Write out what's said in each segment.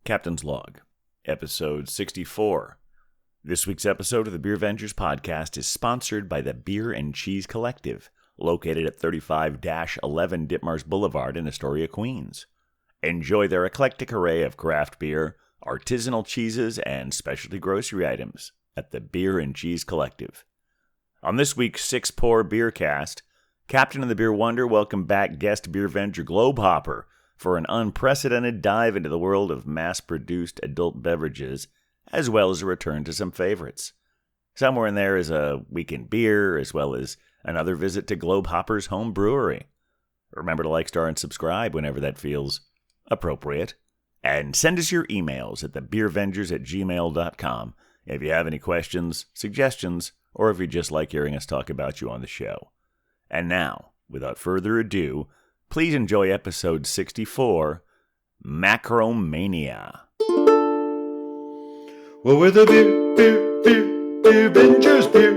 Captain's Log, Episode 64. This week's episode of the Beer Vengers podcast is sponsored by the Beer and Cheese Collective, located at 35-11 Ditmars Boulevard in Astoria, Queens. Enjoy their eclectic array of craft beer, artisanal cheeses, and specialty grocery items at the Beer and Cheese Collective. On this week's Six Pour Beer Cast, Captain of the Beer Wonder welcomed back guest Beer Venger Globehopper for an unprecedented dive into the world of mass-produced adult beverages, as well as a return to some favorites. Somewhere in there is a week in beer, as well as another visit to Globehopper's home brewery. Remember to like, star, and subscribe whenever that feels appropriate. And send us your emails at thebeervengers@gmail.com if you have any questions, suggestions, or if you just like hearing us talk about you on the show. And now, without further ado, please enjoy episode 64, Macromania. Well, we're the beer Vengers, beer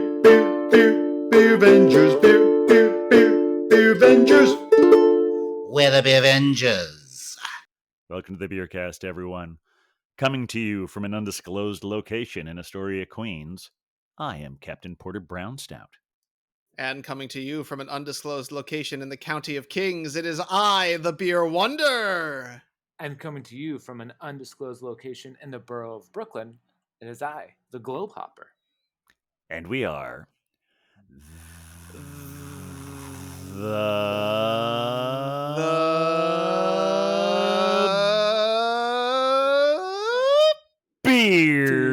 Vengers, beer Vengers. We're the Beer Vengers. Welcome to the Beercast, everyone. Coming to you from an undisclosed location in Astoria, Queens, I am Captain Porter Brownstout. And coming to you from an undisclosed location in the County of Kings, it is I, the Beer Wonder. And coming to you from an undisclosed location in the borough of Brooklyn, it is I, the Globehopper. And we are Beer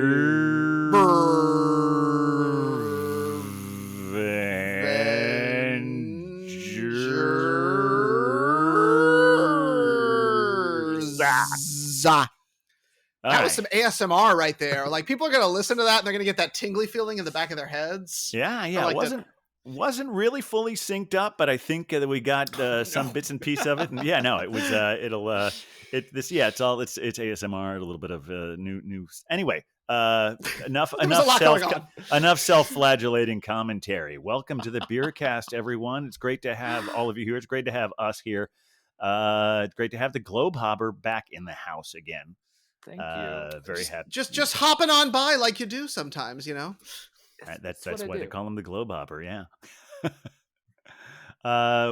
That was some ASMR right there. Like, people are going to listen to that and they're going to get that tingly feeling in the back of their heads. Yeah. Like it wasn't really fully synced up, but I think that we got some bits and pieces of it. And it was it's ASMR, a little bit of new. Anyway, enough self-flagellating commentary. Welcome to the Beercast, everyone. It's great to have all of you here. It's great to have us here. It's great to have the Globehopper back in the house again. Thank you. Very happy. Just hopping on by like you do sometimes, you know. That's why they call him the Globehopper. Yeah.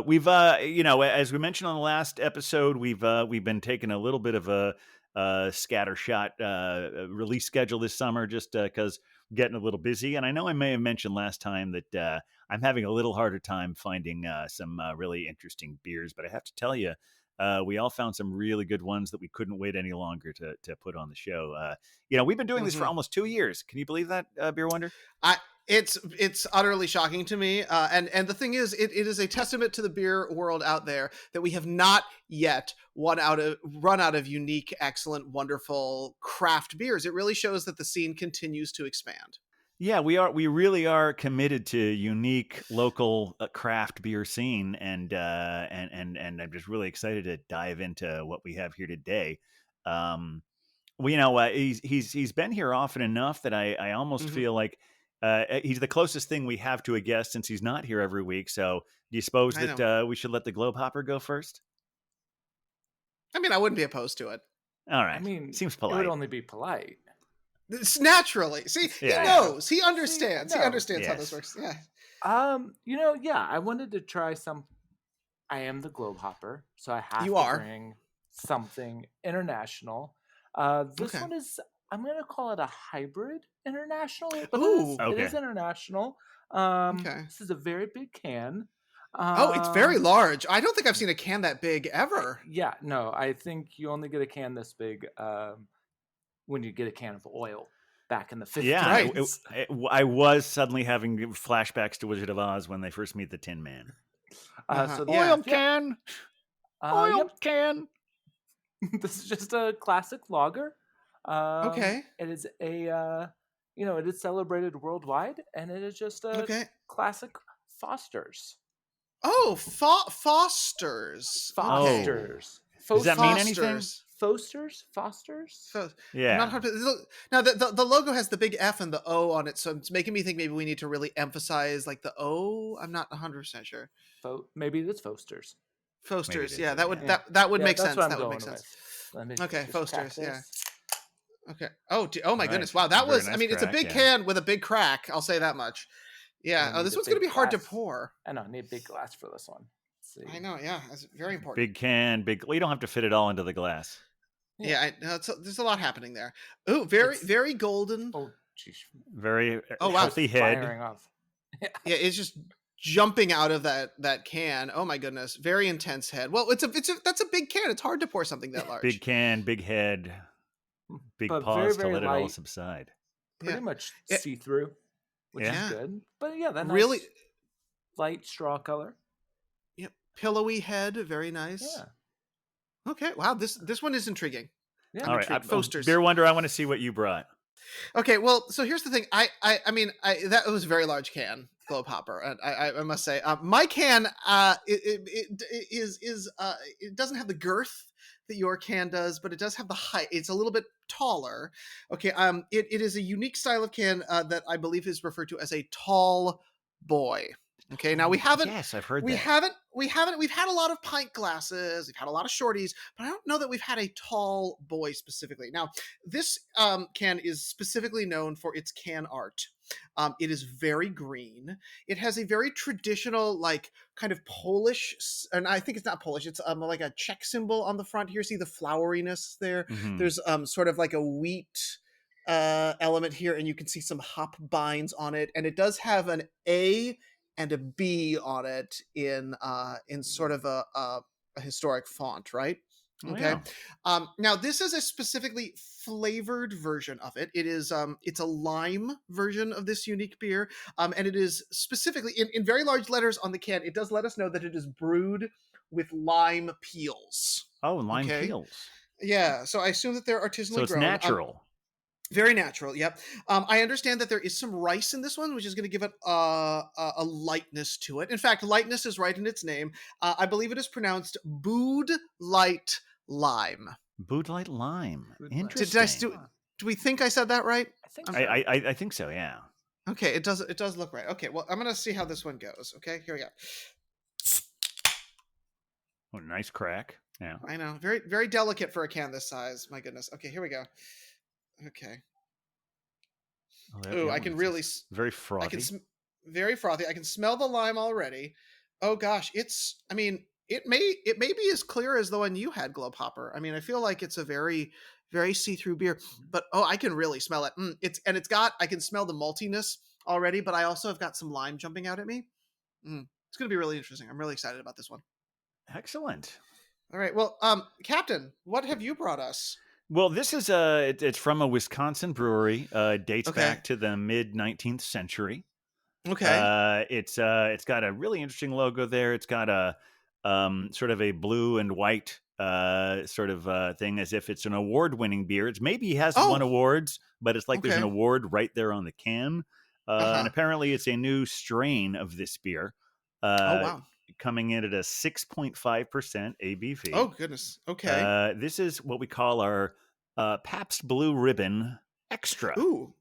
We've as we mentioned on the last episode, we've been taking a little bit of a scattershot release schedule this summer, just because getting a little busy. And I know I may have mentioned last time that I'm having a little harder time finding some really interesting beers, but I have to tell you, we all found some really good ones that we couldn't wait any longer to put on the show. We've been doing this for almost 2 years. Can you believe that, Beer Wonder? It's utterly shocking to me. And the thing is, it is a testament to the beer world out there that we have not yet run out of unique, excellent, wonderful craft beers. It really shows that the scene continues to expand. Yeah, we are. We really are committed to unique local craft beer scene, and I'm just really excited to dive into what we have here today. He's been here often enough that I almost feel like he's the closest thing we have to a guest since he's not here every week. So, do you suppose that we should let the Globehopper go first? I mean, I wouldn't be opposed to it. All right. I mean, seems polite. It would only be polite. It's naturally. See, he knows. He understands. He understands how this works. Yeah. I wanted to try some. I am the Globehopper, so I have to bring something international. This one is, I'm going to call it a hybrid international, but it is international. This is a very big can. It's very large. I don't think I've seen a can that big ever. I think you only get a can this big when you get a can of oil back in the 50s. Yeah, right. I was suddenly having flashbacks to Wizard of Oz when they first meet the Tin Man. Oil can. Can. This is just a classic lager. Okay. It is it is celebrated worldwide, and it is just a classic Foster's. Oh, Foster's. Foster's. Does that mean anything? Foster's? Yeah. Now, the logo has the big F and the O on it, so it's making me think maybe we need to really emphasize like the O. I'm not 100% sure. Maybe it's Foster's. Foster's, yeah. That would make sense. That would make sense. Okay, Foster's, yeah. Okay. Oh my goodness. Wow. Very nice I mean, it's a crack, big yeah. can with a big crack. I'll say that much. Yeah. Oh, this one's going to be hard to glass. pour. I know. I need a big glass for this one. Let's see. I know. Yeah. That's very important. Big can, well, you don't have to fit it all into the glass. Yeah. There's a lot happening there. Oh, very golden. Oh, geez. Very wow. healthy head. Firing off. Yeah. It's just jumping out of that can. Oh my goodness. Very intense head. Well, that's a big can. It's hard to pour something that large. Big can, big head, big But pause very to let it light. all subside. Pretty much see-through, which is good. But yeah, that really nice light straw color. Yep. Pillowy head. Very nice. Yeah. Okay. Wow. This one is intriguing. Yeah. All right. Beer Wonder, I want to see what you brought. Okay, well, so here's the thing. I mean, that was a very large can, Globe Hopper, and I must say, my can it doesn't have the girth that your can does, but it does have the height. It's a little bit taller. Okay, it is a unique style of can that I believe is referred to as a tall boy. Okay, now we haven't. Yes, I've heard we that. We've had a lot of pint glasses. We've had a lot of shorties, but I don't know that we've had a tall boy specifically. Now, this can is specifically known for its can art. It is very green. It has a very traditional, like, kind of Polish, and I think it's not Polish. It's like a Czech symbol on the front here. See the floweriness there. Mm-hmm. There's sort of like a wheat element here, and you can see some hop binds on it, and it does have an A and a B on it in sort of a historic font, right? Okay. Yeah. Now this is a specifically flavored version of it. It is it's a lime version of this unique beer, and it is specifically in very large letters on the can. It does let us know that it is brewed with lime peels. Oh, lime peels. Yeah. So I assume that they're artisanally grown. So it's natural. Very natural, yep. I understand that there is some rice in this one, which is going to give it a lightness to it. In fact, lightness is right in its name. I believe it is pronounced Bood Light Lime. Bood Light Lime. Interesting. Do we think I said that right? I think so. I think so, yeah. Okay, it does look right. Okay, well, I'm going to see how this one goes. Okay, here we go. Oh, nice crack. Yeah. I know. Very, very delicate for a can this size. My goodness. Okay, here we go. Okay. I can really very frothy. Very frothy. I can smell the lime already. Oh gosh, I mean, it may be as clear as the one you had, Globe Hopper. I mean, I feel like it's a very, very see-through beer, but I can really smell it. I can smell the maltiness already, but I also have got some lime jumping out at me. It's going to be really interesting. I'm really excited about this one. Excellent. All right. Well, Captain, what have you brought us? Well, this is it's from a Wisconsin brewery. Dates back to the mid 19th century. Okay. It's got a really interesting logo there. It's got a sort of a blue and white sort of thing, as if it's an award-winning beer. It maybe has won awards, but it's like there's an award right there on the can. And apparently, it's a new strain of this beer. Wow. Coming in at a 6.5% ABV. Oh, goodness. Okay. This is what we call our Pabst Blue Ribbon Extra. Ooh.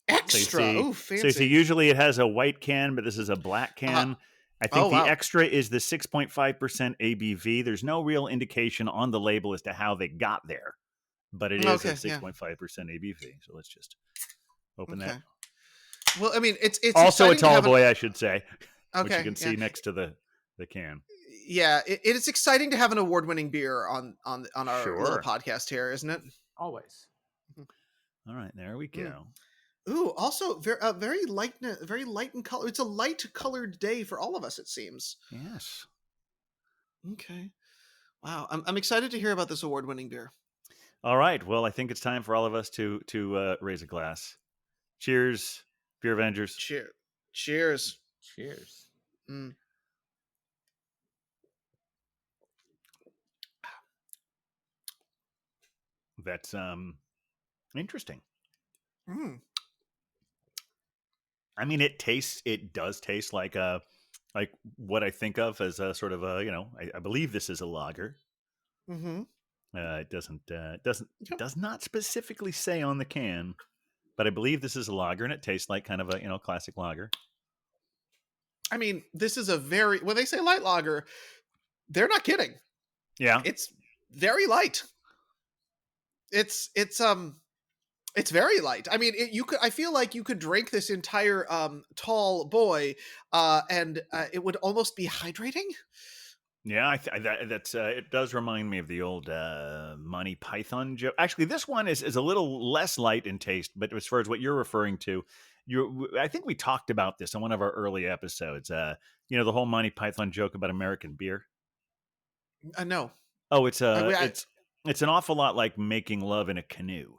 Extra. Ooh, fancy. So usually it has a white can, but this is a black can. I think the extra is the 6.5% ABV. There's no real indication on the label as to how they got there, but it is a 6.5% ABV. So let's just open that. Well, I mean, it's also a tall boy, I should say, which you can see next to the can. Yeah, it is exciting to have an award-winning beer on our little podcast here, isn't it? Always. All right, there we go. Ooh, also very light in color. It's a light-colored day for all of us, it seems. Yes. Okay. Wow, I'm excited to hear about this award-winning beer. All right, well, I think it's time for all of us to raise a glass. Cheers, Beer Avengers. Cheers. That's interesting. I mean, it does taste like what I think of as a sort of a, I believe this is a lager. It does not specifically say on the can, but I believe this is a lager, and it tastes like kind of a classic lager. I mean, this is when they say light lager, they're not kidding. Yeah. It's very light. It's It's very light. I mean, I feel like you could drink this entire tall boy, and it would almost be hydrating. Yeah, that's it does remind me of the old Monty Python joke. Actually, this one is a little less light in taste, but as far as what you're referring to, I think we talked about this on one of our early episodes. The whole Monty Python joke about American beer. No. Oh, it's an awful lot like making love in a canoe.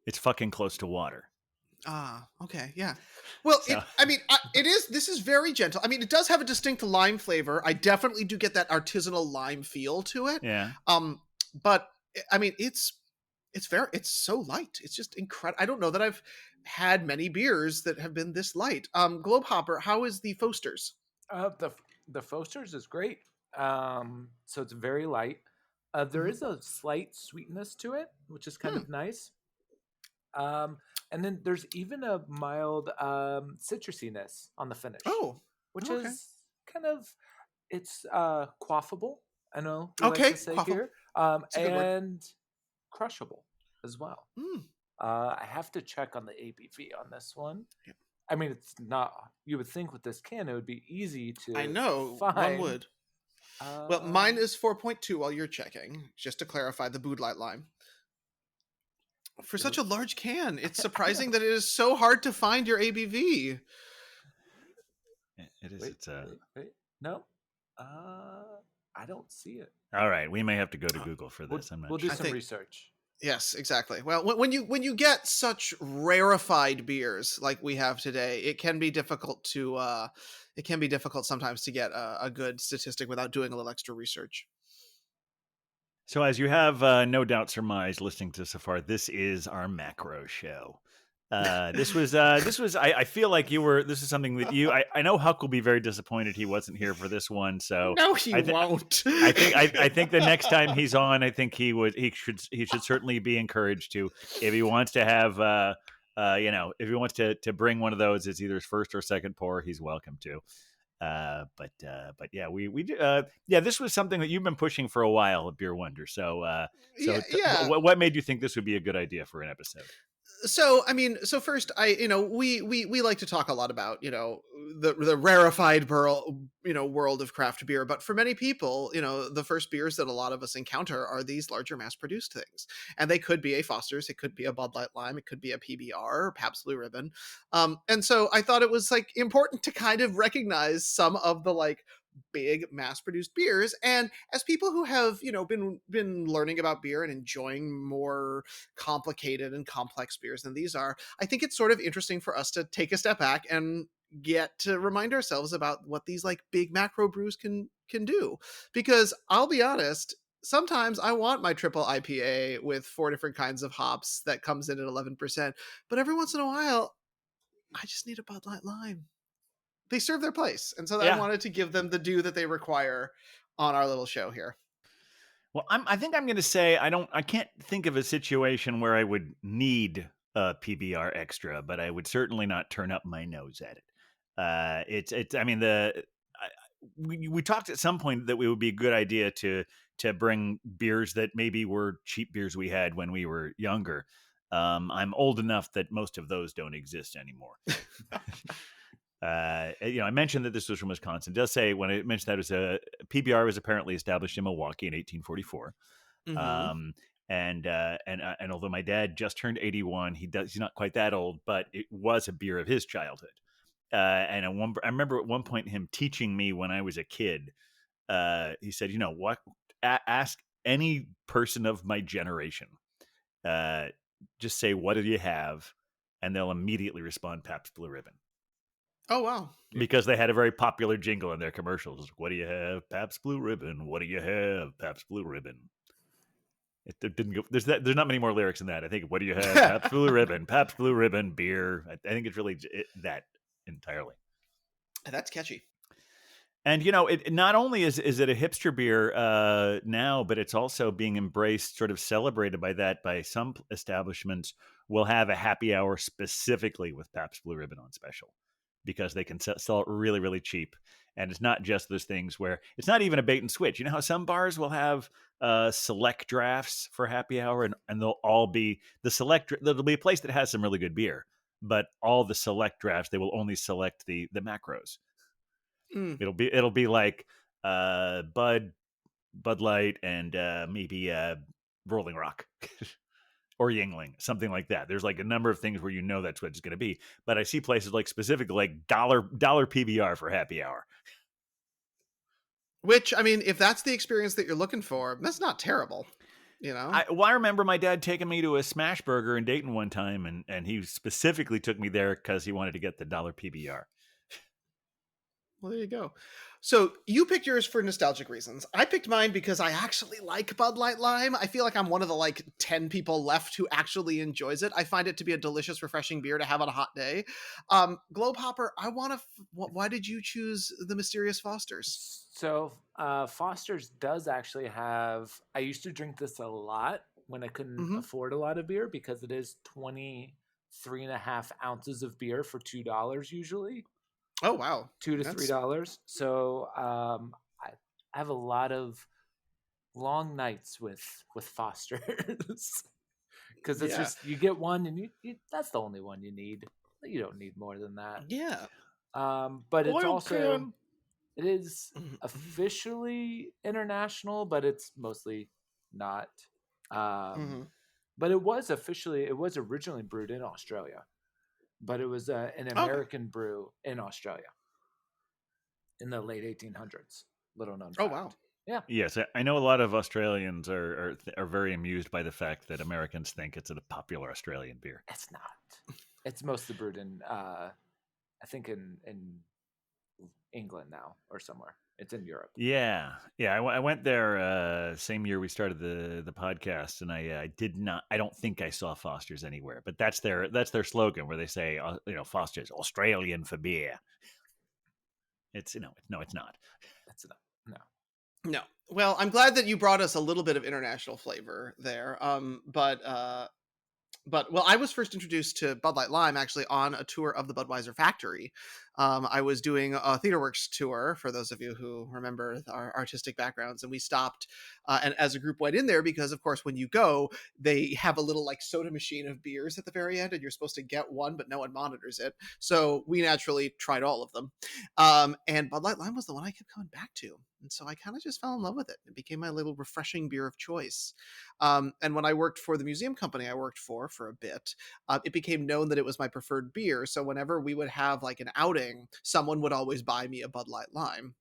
It's fucking close to water. Ah, okay, yeah. Well, So. This is very gentle. I mean, it does have a distinct lime flavor. I definitely do get that artisanal lime feel to it. Yeah. But I mean, it's so light. It's just incredible. I don't know that I've had many beers that have been this light. Globe Hopper, how is the Foster's? The Foster's is great. So it's very light. There is a slight sweetness to it, which is kind of nice. And then there's even a mild citrusiness on the finish. Oh, which okay. is kind of it's quaffable. I know. Okay, like to say quaffable. Here, and crushable as well. I have to check on the ABV on this one. Yeah. I mean, it's not. You would think with this can it would be easy to. I know find. one would. Well, mine is 4.2 while you're checking, just to clarify the Bud Light lime. For such a large can, it's surprising that it is so hard to find your ABV. It is. Wait. No, I don't see it. All right, we may have to go to Google for this. We'll do some research. Yes, exactly. Well, when you get such rarefied beers like we have today, it can be difficult sometimes to get a good statistic without doing a little extra research. So, as you have no doubt surmised listening to so far, this is our macro show. This was. I feel like you were. This is something that you. I know Huck will be very disappointed he wasn't here for this one. So no, he won't. I think the next time he's on, I think he should certainly be encouraged to, if he wants to have, if he wants to bring one of those as either his first or second pour, he's welcome to. But yeah, we this was something that you've been pushing for a while at Beer Wonder. So what made you think this would be a good idea for an episode? So, I mean, first, we like to talk a lot about, the rarefied world of craft beer. But for many people, the first beers that a lot of us encounter are these larger mass produced things. And they could be a Foster's, it could be a Bud Light Lime, it could be a PBR or Pabst Blue Ribbon. And so I thought it was important to kind of recognize some of the big mass-produced beers, and as people who have been learning about beer and enjoying more complicated and complex beers than these are, I think it's sort of interesting for us to take a step back and get to remind ourselves about what these big macro brews can do. Because I'll be honest, sometimes I want my triple IPA with 4 different kinds of hops that comes in at 11%, but every once in a while I just need a Bud Light Lime. They serve their place. And so I wanted to give them the due that they require on our little show here. Well, I think I'm going to say I can't think of a situation where I would need a PBR extra, but I would certainly not turn up my nose at it. I mean, we talked at some point that it would be a good idea to bring beers that maybe were cheap beers we had when we were younger. I'm old enough that most of those don't exist anymore. I mentioned that this was from Wisconsin. It does say when I mentioned that it was a PBR was apparently established in Milwaukee in 1844. Mm-hmm. And although my dad just turned 81, he's not quite that old, but it was a beer of his childhood. And I remember at one point him teaching me when I was a kid. He said, what? Ask any person of my generation. Just say, what do you have? And they'll immediately respond, Pabst Blue Ribbon. Oh, wow. Because they had a very popular jingle in their commercials. What do you have? Pabst Blue Ribbon. What do you have? Pabst Blue Ribbon. It didn't go. There's not many more lyrics in that. I think, what do you have? Pabst Blue Ribbon. Pabst Blue Ribbon. Beer. I think it's really that entirely. That's catchy. And, it not only is it a hipster beer now, but it's also being embraced, sort of celebrated by some establishments will have a happy hour specifically with Pabst Blue Ribbon on special. because they can sell it really, really cheap. And it's not just those things where it's not even a bait and switch. You know how some bars will have select drafts for happy hour, and they'll all be there'll be a place that has some really good beer, but all the select drafts, they will only select the macros. Mm. It'll be like Bud Light, and maybe Rolling Rock or Yingling, something like that. There's like a number of things where you know that's what it's going to be. But I see places like specifically like dollar PBR for happy hour. Which, I mean, if that's the experience that you're looking for, that's not terrible. You know, I remember my dad taking me to a Smash Burger in Dayton one time, and he specifically took me there because he wanted to get the dollar PBR. Well, there you go. So you picked yours for nostalgic reasons. I picked mine because I actually like Bud Light Lime. I feel like I'm one of the like 10 people left who actually enjoys it. I find it to be a delicious, refreshing beer to have on a hot day. Globe Hopper, why did you choose the Mysterious Foster's? So Foster's does actually have, I used to drink this a lot when I couldn't afford a lot of beer, because it is 23.5 ounces of beer for $2 usually. Oh, wow. $2 to $3. So I have a lot of long nights with Foster's because it's just, you get one and you that's the only one you need. You don't need more than that. Yeah. But it's also, it is officially international, but it's mostly not. But it was originally brewed in Australia. But it was an American brew in Australia in the late 1800s. Little known fact. Oh, wow. Yeah. Yes, I know a lot of Australians are very amused by the fact that Americans think it's a popular Australian beer. It's not. It's mostly brewed in, I think in England now or somewhere. It's in Europe. Yeah. I went there same year we started the podcast, and I don't think I saw Foster's anywhere, but that's their slogan, where they say, Foster's Australian for beer. It's no, it's not. That's no. No. Well, I'm glad that you brought us a little bit of international flavor there. But I was first introduced to Bud Light Lime actually on a tour of the Budweiser factory. I was doing a TheaterWorks tour, for those of you who remember our artistic backgrounds, and we stopped and as a group went in there because, of course, when you go, they have a little like soda machine of beers at the very end, and you're supposed to get one, but no one monitors it. So we naturally tried all of them. And Bud Light Lime was the one I kept coming back to. And so I kind of just fell in love with it. It became my little refreshing beer of choice. And when I worked for the museum company I worked for a bit, it became known that it was my preferred beer. So whenever we would have like an outing, someone would always buy me a Bud Light Lime.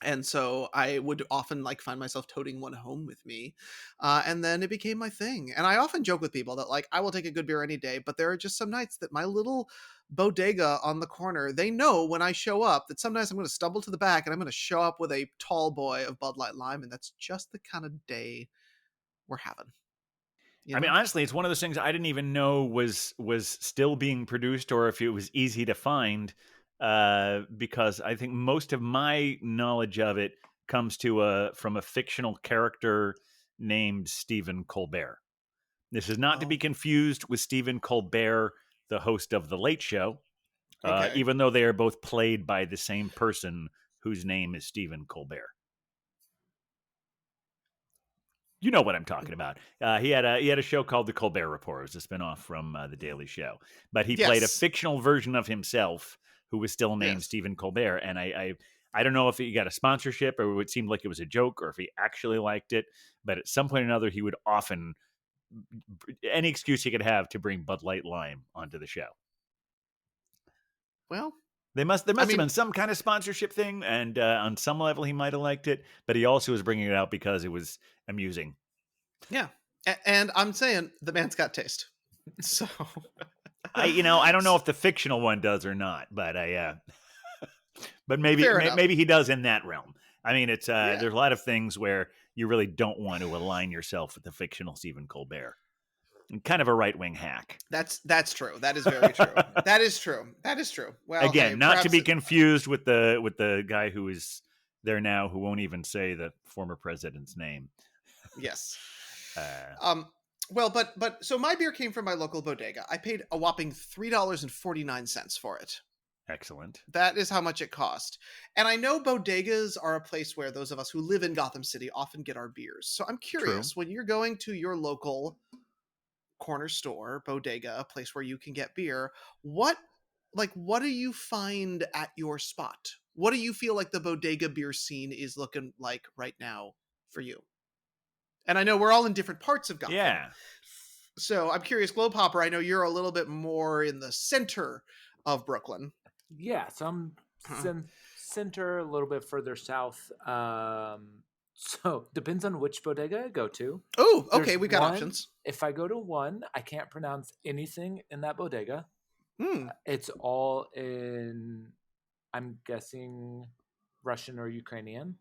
And so I would often like find myself toting one home with me. And then it became my thing. And I often joke with people that like, I will take a good beer any day, but there are just some nights that my little bodega on the corner, they know when I show up that sometimes I'm going to stumble to the back and I'm going to show up with a tall boy of Bud Light Lime. And that's just the kind of day we're having. You know? I mean, honestly, it's one of those things I didn't even know was still being produced, or if it was easy to find. Because I think most of my knowledge of it comes from a fictional character named Stephen Colbert. This is not to be confused with Stephen Colbert, the host of The Late Show, even though they are both played by the same person whose name is Stephen Colbert. You know what I'm talking about. He had a show called The Colbert Report. It was a spinoff from The Daily Show. But he played a fictional version of himself who was still named Stephen Colbert. And I don't know if he got a sponsorship or it seemed like it was a joke or if he actually liked it. But at some point or another, he would often, any excuse he could have to bring Bud Light Lime onto the show. Well, there must have been some kind of sponsorship thing. And on some level, he might have liked it. But he also was bringing it out because it was amusing. Yeah. And I'm saying the man's got taste. So... I don't know if the fictional one does or not, but but maybe he does in that realm. I mean, it's there's a lot of things where you really don't want to align yourself with the fictional Stephen Colbert. Kind of a right-wing hack. That's true. That is very true. That is true. Well, again, not to be confused with the guy who is there now, who won't even say the former president's name. Yes. Well, but so my beer came from my local bodega. I paid a whopping $3.49 for it. Excellent. That is how much it cost. And I know bodegas are a place where those of us who live in Gotham City often get our beers. So I'm curious, when you're going to your local corner store, bodega, a place where you can get beer, what do you find at your spot? What do you feel like the bodega beer scene is looking like right now for you? And I know we're all in different parts of Gotham. Yeah. So I'm curious, Globe Hopper, I know you're a little bit more in the center of Brooklyn. Yeah, so I'm center, a little bit further south. So depends on which bodega I go to. Oh, okay, we got options. If I go to one, I can't pronounce anything in that bodega. Mm. It's all in, I'm guessing, Russian or Ukrainian.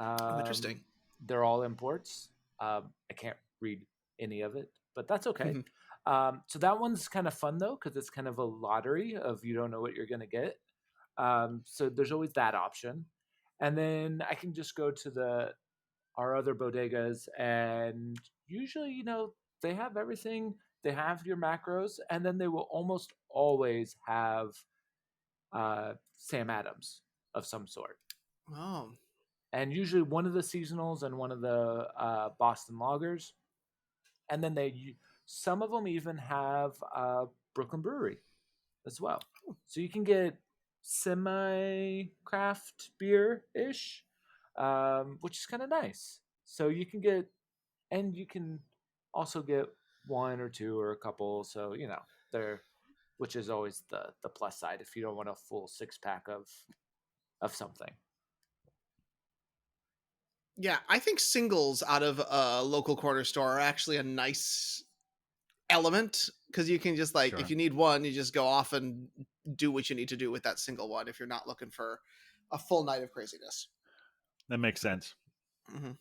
Interesting. They're all imports. I can't read any of it, but that's okay. So that one's kind of fun though, because it's kind of a lottery of you don't know what you're going to get. So there's always that option. And then I can just go to our other bodegas, and usually, they have everything. They have your macros, and then they will almost always have Sam Adams of some sort. Oh. And usually one of the seasonals and one of the Boston lagers. And then some of them even have Brooklyn Brewery as well. So you can get semi-craft beer-ish, which is kind of nice. So you can get, and you can also get one or two or a couple. So, which is always the plus side if you don't want a full 6-pack of something. Yeah, I think singles out of a local corner store are actually a nice element, because you can just if you need one, you just go off and do what you need to do with that single one if you're not looking for a full night of craziness. That makes sense. Mm-hmm.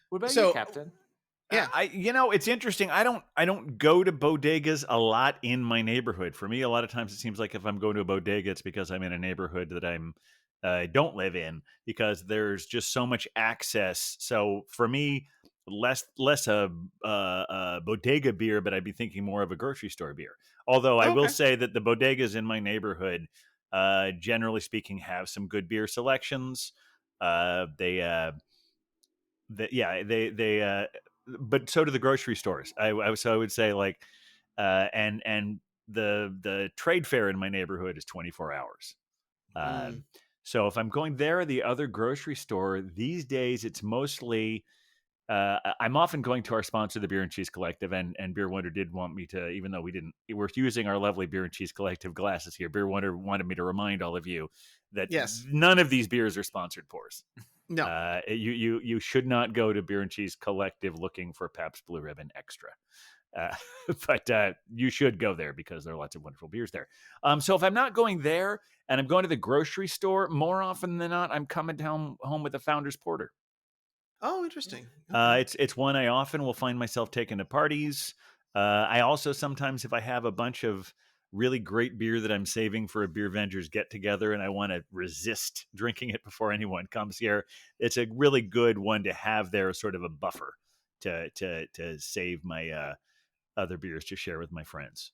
What about you, Captain? Yeah, it's interesting. I don't go to bodegas a lot in my neighborhood. For me, a lot of times it seems like if I'm going to a bodega, it's because I'm in a neighborhood that I don't live in, because there's just so much access. So for me, less a bodega beer, but I'd be thinking more of a grocery store beer. Although I will say that the bodegas in my neighborhood, generally speaking, have some good beer selections. They but so do the grocery stores. I would say and the trade fair in my neighborhood is 24 hours. So if I'm going there or the other grocery store these days, it's mostly I'm often going to our sponsor, the Beer and Cheese Collective, and Beer Wonder did want me to, even though we're using our lovely Beer and Cheese Collective glasses here. Beer Wonder wanted me to remind all of you that none of these beers are sponsored pours. No, you should not go to Beer and Cheese Collective looking for Pabst Blue Ribbon Extra. But you should go there because there are lots of wonderful beers there. So if I'm not going there and I'm going to the grocery store, more often than not, I'm coming home with a Founder's Porter. Oh, interesting. It's one I often will find myself taking to parties. I also sometimes, if I have a bunch of really great beer that I'm saving for a Beer Vengers get together and I want to resist drinking it before anyone comes here, it's a really good one to have there as sort of a buffer to save my other beers to share with my friends.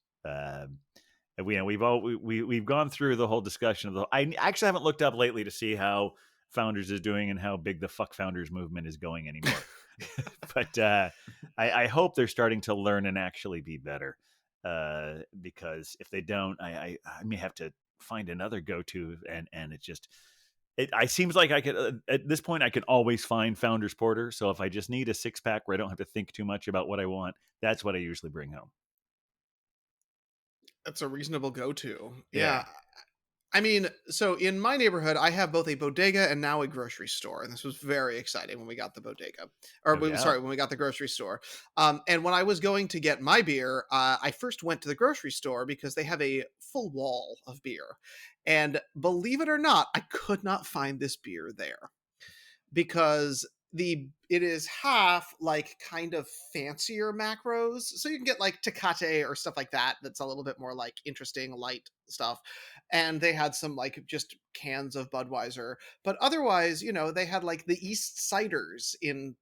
We've gone through the whole discussion of I actually haven't looked up lately to see how Founders is doing and how big the fuck Founders movement is going anymore. But I hope they're starting to learn and actually be better. Because if they don't, I may have to find another go-to, and it seems like I could at this point I can always find Founders Porter. So if I just need a 6-pack where I don't have to think too much about what I want, that's what I usually bring home. That's a reasonable go-to. Yeah. I mean, so in my neighborhood, I have both a bodega and now a grocery store. And this was very exciting when we got the bodega. When we got the grocery store. And when I was going to get my beer, I first went to the grocery store because they have a full wall of beer. And believe it or not, I could not find this beer there. Because it is half kind of fancier macros, so you can get Tecate or stuff like that that's a little bit more interesting light stuff, and they had some just cans of Budweiser, but otherwise they had the East ciders in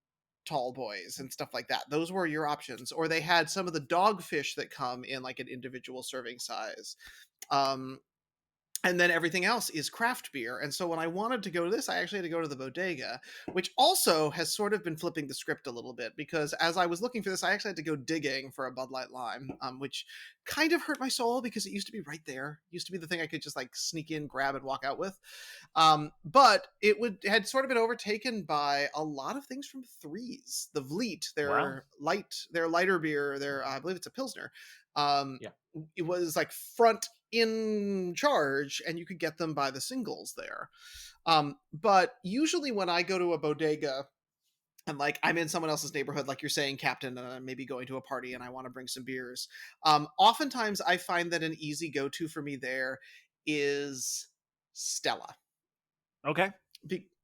tall boys and stuff like that. Those were your options, or they had some of the dogfish that come in an individual serving size. and then everything else is craft beer. And so when I wanted to go to this, I actually had to go to the bodega, which also has sort of been flipping the script a little bit, because as I was looking for this, I actually had to go digging for a Bud Light Lime, which kind of hurt my soul because it used to be right there. It used to be the thing I could just like sneak in, grab, and walk out with. But had sort of been overtaken by a lot of things from Threes. The Vliet, their lighter beer, I believe it's a Pilsner. It was like front in charge, and you could get them by the singles there. But usually when I go to a bodega and like I'm in someone else's neighborhood, like you're saying, Captain, and I'm maybe going to a party and I want to bring some beers, oftentimes I find that an easy go-to for me there is Stella. Okay.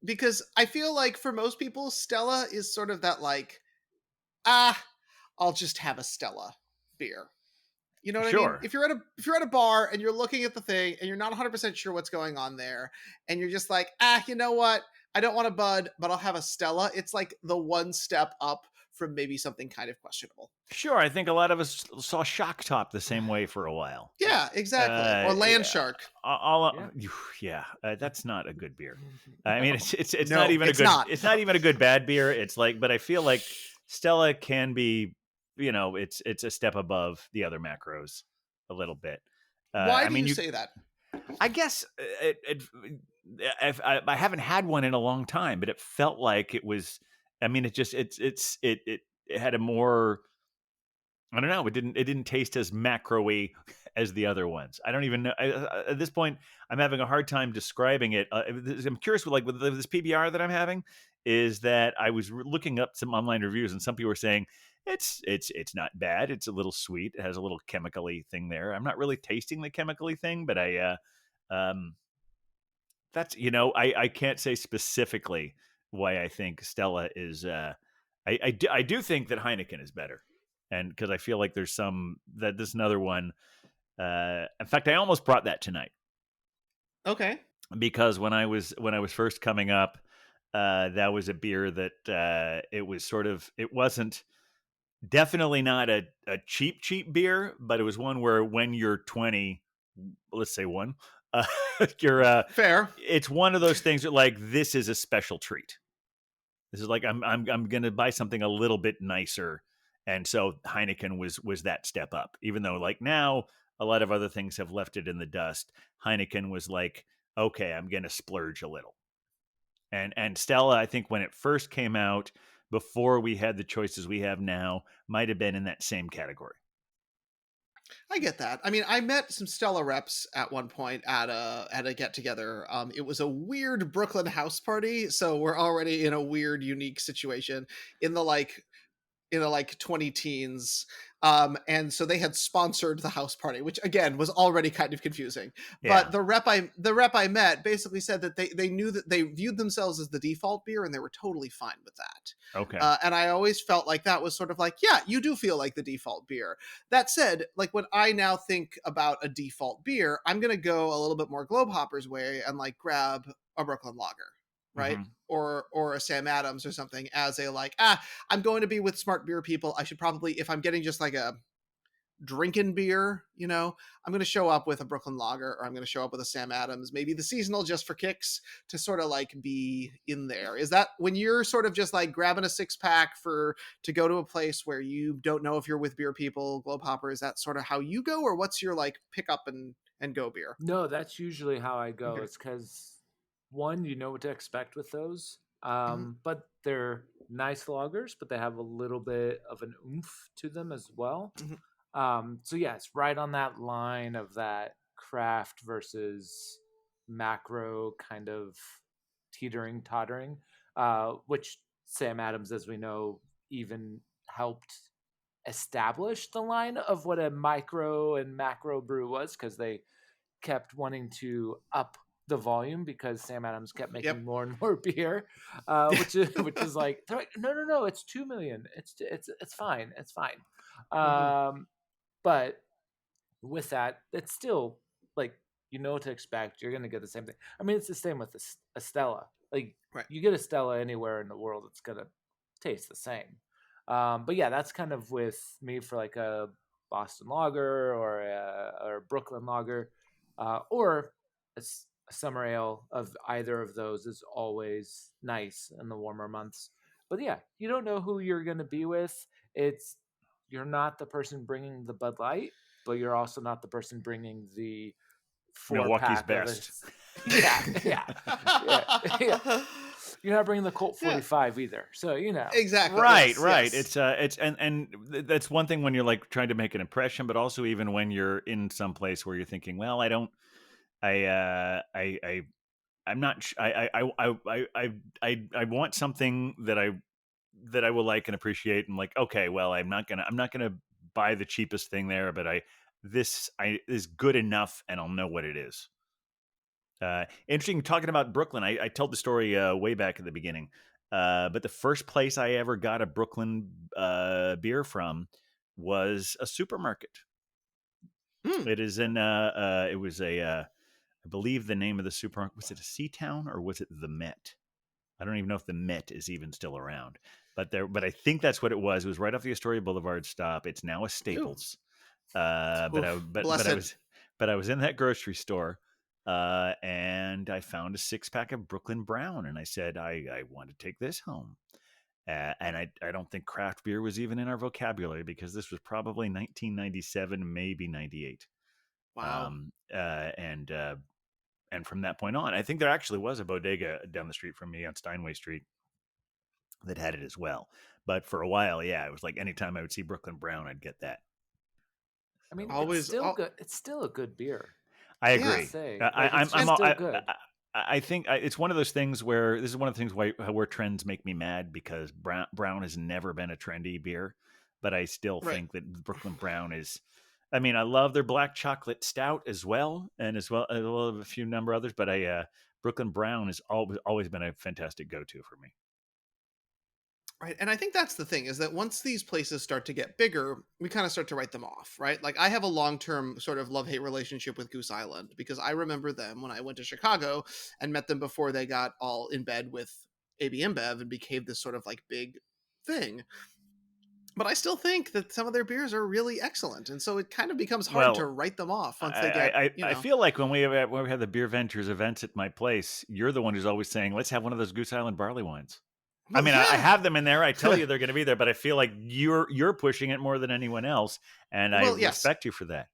Because I feel like for most people, Stella is sort of that like, I'll just have a Stella beer. You know what I mean? If you're at a bar and you're looking at the thing and you're not 100% sure what's going on there, and you're just like, you know what? I don't want a Bud, but I'll have a Stella. It's like the one step up from maybe something kind of questionable. Sure, I think a lot of us saw Shock Top the same way for a while. Yeah, exactly. Or Land Shark. That's not a good beer. I mean, it's No, not even it's a good. not. It's not even a good bad beer. It's like, but I feel like Stella can be, it's a step above the other macros a little bit. Why do you say that? I guess I haven't had one in a long time, but it felt like it was. I mean, it had a more. I don't know. It didn't taste as macro-y as the other ones. I don't even know. At this point, I'm having a hard time describing it. I'm curious with this PBR that I'm having, is that I was looking up some online reviews, and some people were saying it's not bad. It's a little sweet. It has a little chemically thing there. I'm not really tasting the chemically thing, but that's I can't say specifically why I think Stella is. I do think that Heineken is better. And because I feel like there's this another one. In fact, I almost brought that tonight. Okay. Because when I was first coming up, that was a beer that it wasn't definitely not a cheap beer, but it was one where when you're 20, let's say one, you're fair. It's one of those things that like this is a special treat. This is like I'm gonna buy something a little bit nicer. And so Heineken was that step up, even though like now a lot of other things have left it in the dust. Heineken was like, okay, I'm going to splurge a little. And Stella, I think when it first came out, before we had the choices we have now, might have been in that same category. I get that. I mean, I met some Stella reps at one point at a get together. It was a weird Brooklyn house party, so we're already in a weird, unique situation in the 20 teens. And so they had sponsored the house party, which again was already kind of confusing. Yeah. But the rep I met basically said that they knew that they viewed themselves as the default beer and they were totally fine with that. Okay. And I always felt like that was sort of like, yeah, you do feel like the default beer. That said, like when I now think about a default beer, I'm going to go a little bit more Globehopper's way and like grab a Brooklyn Lager. Right. Mm-hmm. Or a Sam Adams or something as a like, I'm going to be with smart beer people. I should probably, if I'm getting just like a drinking beer, I'm going to show up with a Brooklyn Lager, or I'm going to show up with a Sam Adams, maybe the seasonal just for kicks, to sort of like be in there. Is that when you're sort of just like grabbing a 6-pack to go to a place where you don't know if you're with beer people, Globehopper, is that sort of how you go, or what's your like pick up and go beer? No, that's usually how I go. Okay. It's because one, you know what to expect with those, but they're nice lagers, but they have a little bit of an oomph to them as well. So yeah, it's right on that line of that craft versus macro kind of tottering, which Sam Adams, as we know, even helped establish the line of what a micro and macro brew was, because they kept wanting to up the volume because Sam Adams kept making more and more beer, which is like, they're like, no, it's 2 million. It's fine. But with that, it's still like, you know what to expect. You're going to get the same thing. I mean, it's the same with a Stella. Like, you get a Stella anywhere in the world, it's going to taste the same. But yeah, that's kind of with me for like a Boston Lager or a Brooklyn Lager, or a summer ale of either of those is always nice in the warmer months. But yeah, you don't know who you're going to be with. You're not the person bringing the Bud Light, but you're also not the person bringing the Milwaukee's 4-pack of best. yeah. You're not bringing the Colt 45 either, so exactly. Right. Yes. It's and that's one thing when you're like trying to make an impression, but also even when you're in some place where you're thinking, well, I'm not. I want something that I will like and appreciate, and like, okay, well, I'm not gonna buy the cheapest thing there, but this is good enough, and I'll know what it is. Interesting talking about Brooklyn. I told the story way back at the beginning, but the first place I ever got a Brooklyn beer from was a supermarket. It is in. It was I believe the name of the supermarket, was it a Seatown or was it the Met? I don't even know if the Met is even still around, but I think that's what it was. It was right off the Astoria Boulevard stop. It's now a Staples. But I was in that grocery store, and I found a 6-pack of Brooklyn Brown, and I said I want to take this home. And I don't think craft beer was even in our vocabulary because this was probably 1997, maybe 98. Wow. And from that point on, I think there actually was a bodega down the street from me on Steinway Street that had it as well. But for a while, yeah, it was like anytime I would see Brooklyn Brown, I'd get that. I mean, it's still good. It's still a good beer. I agree. It's still good. I think it's one of those things where this is one of the things where trends make me mad because Brown has never been a trendy beer, but I still think that Brooklyn Brown is. I mean, I love their black chocolate stout as well, and as well as a few number of others. But Brooklyn Brown has always been a fantastic go-to for me. Right. And I think that's the thing, is that once these places start to get bigger, we kind of start to write them off, right? Like I have a long-term sort of love-hate relationship with Goose Island because I remember them when I went to Chicago and met them before they got all in bed with AB InBev and became this sort of like big thing. But I still think that some of their beers are really excellent, and so it kind of becomes hard to write them off once they get. I feel like when we have the Beer Ventures events at my place, you're the one who's always saying, "Let's have one of those Goose Island barley wines." Well, I mean, I have them in there. I tell you they're going to be there, but I feel like you're pushing it more than anyone else, and I respect you for that.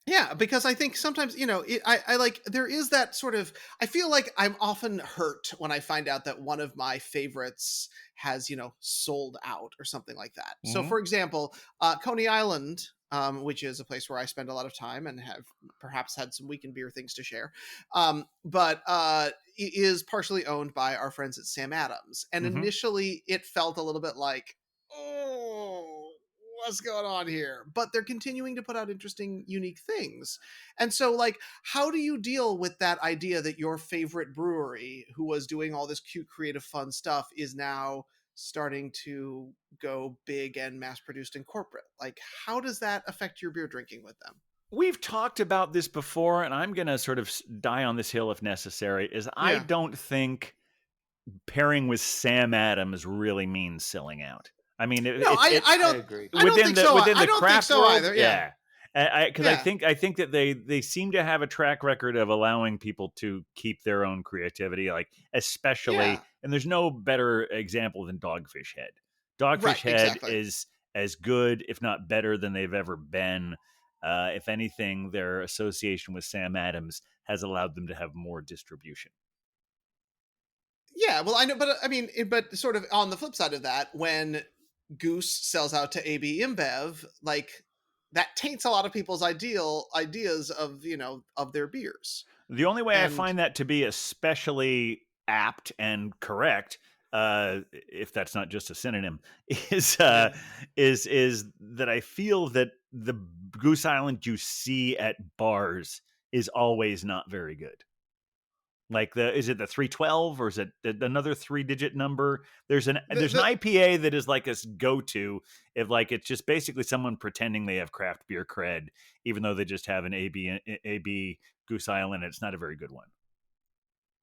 Yeah, because I think sometimes, I like, there is that sort of, I feel like I'm often hurt when I find out that one of my favorites has, sold out or something like that. Mm-hmm. So for example, Coney Island, which is a place where I spend a lot of time and have perhaps had some weekend beer things to share, but is partially owned by our friends at Sam Adams. And initially it felt a little bit like, what's going on here? But they're continuing to put out interesting, unique things. And so, like, how do you deal with that idea that your favorite brewery, who was doing all this cute, creative, fun stuff, is now starting to go big and mass-produced and corporate? Like, how does that affect your beer drinking with them? We've talked about this before, and I'm going to sort of die on this hill if necessary, I don't think pairing with Sam Adams really means selling out. I mean, I don't agree. Within the craft world either. Yeah, because I think that they seem to have a track record of allowing people to keep their own creativity, like especially, and there's no better example than Dogfish Head. Dogfish Head is as good, if not better, than they've ever been. If anything, their association with Sam Adams has allowed them to have more distribution. Yeah, well, I know, but I mean, but sort of on the flip side of that, when Goose sells out to AB InBev, like that taints a lot of people's ideas of of their beers. The only way I find that to be especially apt and correct, if that's not just a synonym, is that I feel that the Goose Island you see at bars is always not very good. Like is it the 312 or is it another 3-digit number? There's an IPA that is like a go-to if like it's just basically someone pretending they have craft beer cred, even though they just have an AB Goose Island. And it's not a very good one.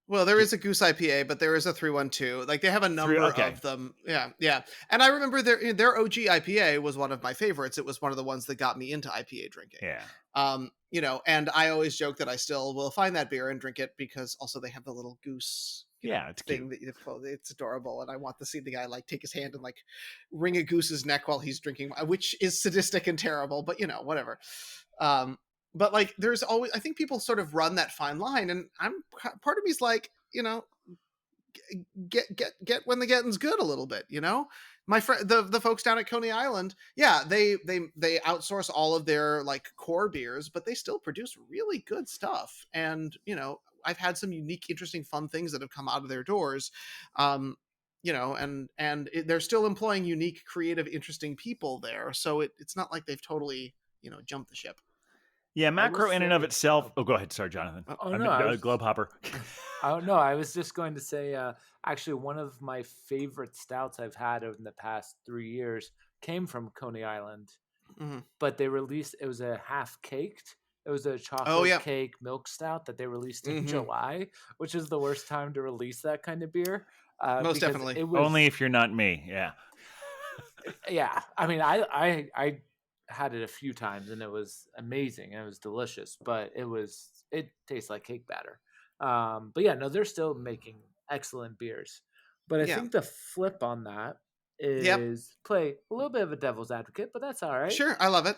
Well, there is a Goose IPA, but there is a 312. Like they have a number of them. Yeah. And I remember their OG IPA was one of my favorites. It was one of the ones that got me into IPA drinking. Yeah. And I always joke that I still will find that beer and drink it because also they have the little goose it's thing cute. It's adorable, and I want to see the guy like take his hand and like wring a goose's neck while he's drinking, which is sadistic and terrible, but whatever. But like there's always, I think people sort of run that fine line, and part of me's like, get when the getting's good a little bit, my friend, the folks down at Coney Island, they outsource all of their like core beers, but they still produce really good stuff. And I've had some unique, interesting, fun things that have come out of their doors. They're still employing unique, creative, interesting people there, so it's not like they've totally jumped the ship. Yeah, Macro in and of itself. Oh, go ahead. Sorry, Jonathan. Globe Hopper. Oh no, I was just going to say, actually, one of my favorite stouts I've had in the past 3 years came from Coney Island. Mm-hmm. But they released, it was a half caked. It was a chocolate cake milk stout that they released in July, which is the worst time to release that kind of beer. Most definitely. Only if you're not me. Yeah. Yeah. I mean, I had it a few times and it was amazing and it was delicious, but it tastes like cake batter. But yeah, no, they're still making excellent beers. But I think the flip on that is play a little bit of a devil's advocate, but that's all right. Sure, I love it.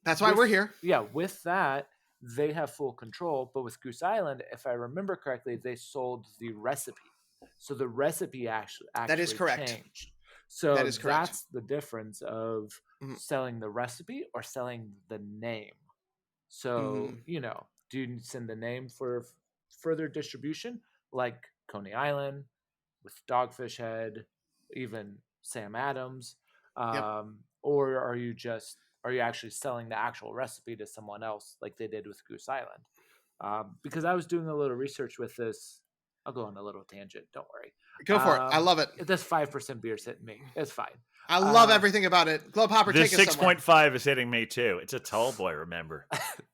That's why we're here. Yeah, with that, they have full control. But with Goose Island, if I remember correctly, they sold the recipe. So the recipe actually that is correct. Changed. So that is correct. That's the difference of selling the recipe or selling the name. So, do you send the name for further distribution, like Coney Island with Dogfish Head, even Sam Adams, or are you actually selling the actual recipe to someone else like they did with Goose Island? Because I was doing a little research with this. I'll go on a little tangent. Don't worry. Go for it. I love it. This 5% beer's hitting me. It's fine. I love everything about it. Globe Hopper, take us somewhere. This 6.5 is hitting me too. It's a tall boy, remember.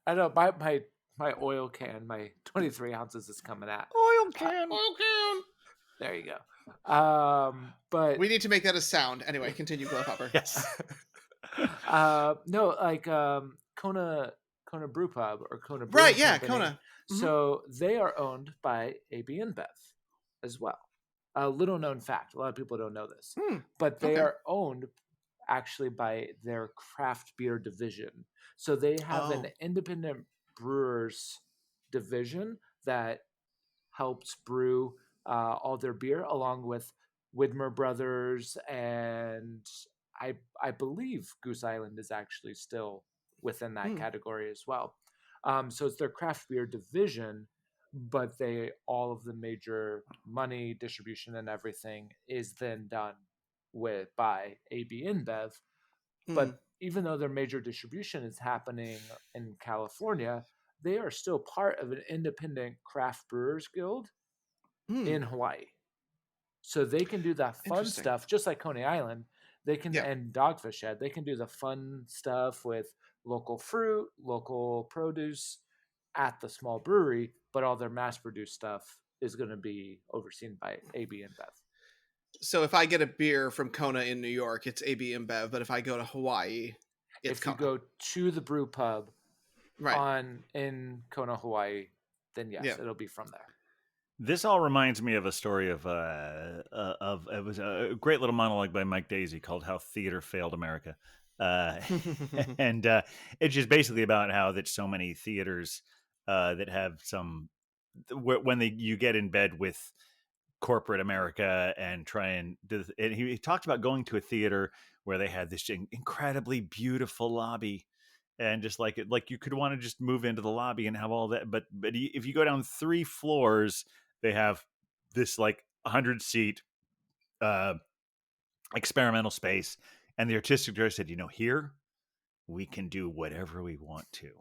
I know. My oil can, my 23 ounces is coming out. Oil can. There you go. But we need to make that a sound. Anyway, continue, Globe Hopper. Yes. No, like Kona Brew Pub or Kona Brew Right, yeah, Company. Kona. Mm-hmm. So they are owned by AB InBev as well. A little known fact. A lot of people don't know this. But they are owned actually by their craft beer division. So they have an independent brewers division that helps brew all their beer along with Widmer Brothers, and I believe Goose Island is actually still within that category as well. So it's their craft beer division, but all of the major money, distribution, and everything is then done by AB InBev. But even though their major distribution is happening in California, they are still part of an independent craft brewers guild in Hawaii. So they can do that fun stuff, just like Coney Island. They can, and Dogfish Head, they can do the fun stuff with local fruit, local produce at the small brewery, but all their mass-produced stuff is going to be overseen by AB InBev. So if I get a beer from Kona in New York, it's AB InBev, but if I go to Hawaii, it's Kona. If you go to the brew pub in Kona, Hawaii, then yes, it'll be from there. This all reminds me of a story of it was a great little monologue by Mike Daisey called "How Theater Failed America," and it's just basically about how that so many theaters that have when you get in bed with corporate America and try and do, and he talked about going to a theater where they had this incredibly beautiful lobby. And just like you could want to just move into the lobby and have all that, but if you go down 3 floors, they have this like 100-seat experimental space, and the artistic director said, here we can do whatever we want to.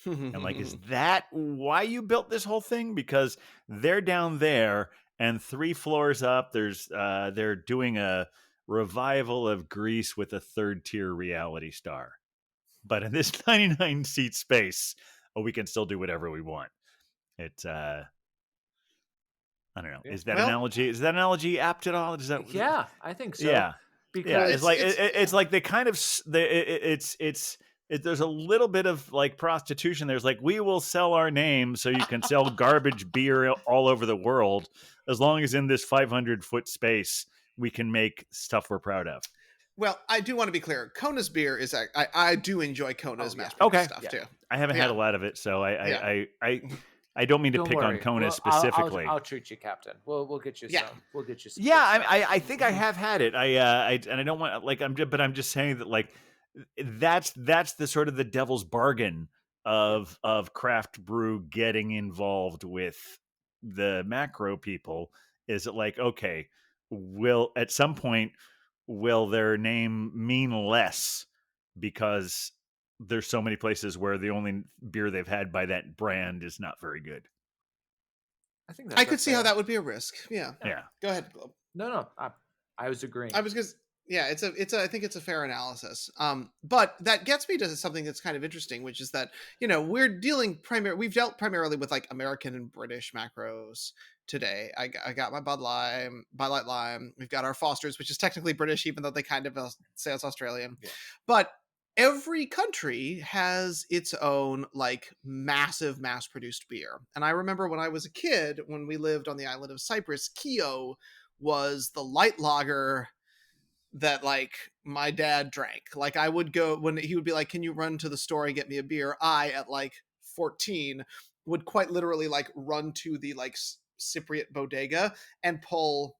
I'm like, is that why you built this whole thing? Because they're down there, and 3 floors up, they're doing a revival of Grease with a 3rd-tier reality star. But in this 99-seat space, we can still do whatever we want. It's I don't know. Yeah. Is that analogy apt at all? Is that? Yeah, I think so. Yeah, because it's like they kind of there's a little bit of like prostitution. There's like, we will sell our name so you can sell garbage beer all over the world, as long as in this 500-foot space we can make stuff we're proud of. Well, I do want to be clear. Kona's beer is I do enjoy Kona's mass-produced stuff too. I haven't had a lot of it, so I don't mean to pick on Kona specifically. I'll treat you, Captain. We'll get you some. We'll get you some. Yeah, I think I have had it. I don't want like I'm just saying that like that's the sort of the devil's bargain of craft brew getting involved with the macro people. Is it like, okay, at some point will their name mean less because there's so many places where the only beer they've had by that brand is not very good? I think I could see how that would be a risk. Yeah. Go ahead, Globe. No, I was agreeing. I was because I think it's a fair analysis. But that gets me to something that's kind of interesting, which is that we've dealt primarily with like American and British macros today. I got my Bud Light Lime. We've got our Foster's, which is technically British, even though they kind of say it's Australian. Yeah. But every country has its own like massive mass-produced beer. And I remember when I was a kid, when we lived on the island of Cyprus, Kio was the light lager that like my dad drank. Like I would go when he would be like, can you run to the store and get me a beer? I, at like 14, would quite literally like run to the like Cypriot bodega and pull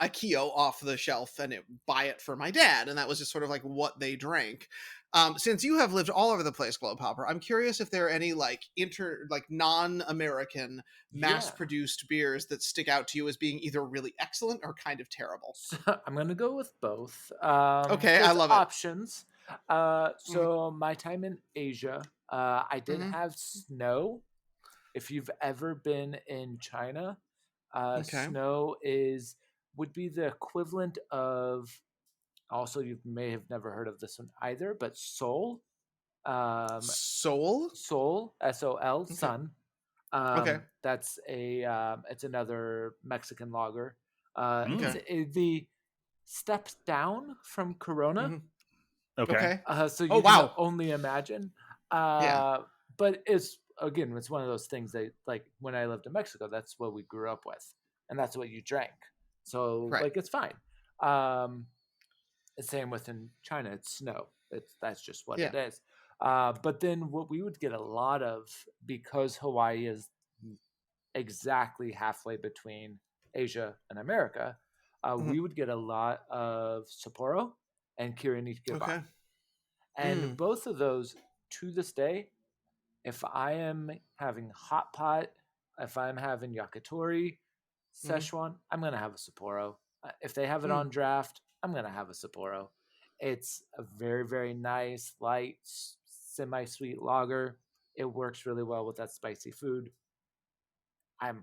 a Kio off the shelf and buy it for my dad. And that was just sort of like what they drank. Since you have lived all over the place, Globe Hopper, I'm curious if there are any like non-American mass-produced beers that stick out to you as being either really excellent or kind of terrible. So I'm going to go with both. Okay, I love options. So my time in Asia, I did have snow. If you've ever been in China, snow would be the equivalent of, also you may have never heard of this one either, but Sol. Sol? Sol, S-O-L, sun. That's it's another Mexican lager. It's the steps down from Corona. Okay. So you can only imagine. But it's one of those things that, like, when I lived in Mexico, that's what we grew up with, and that's what you drank. So like it's fine. Same within China, it's snow. That's just what it is. But then what we would get a lot of, because Hawaii is exactly halfway between Asia and America, we would get a lot of Sapporo and Kirin Ichiban. And both of those, to this day, if I am having hot pot, if I'm having yakitori, Szechuan, I'm going to have a Sapporo. If they have it on draft, I'm going to have a Sapporo. It's a very, very nice, light, semi-sweet lager. It works really well with that spicy food. I'm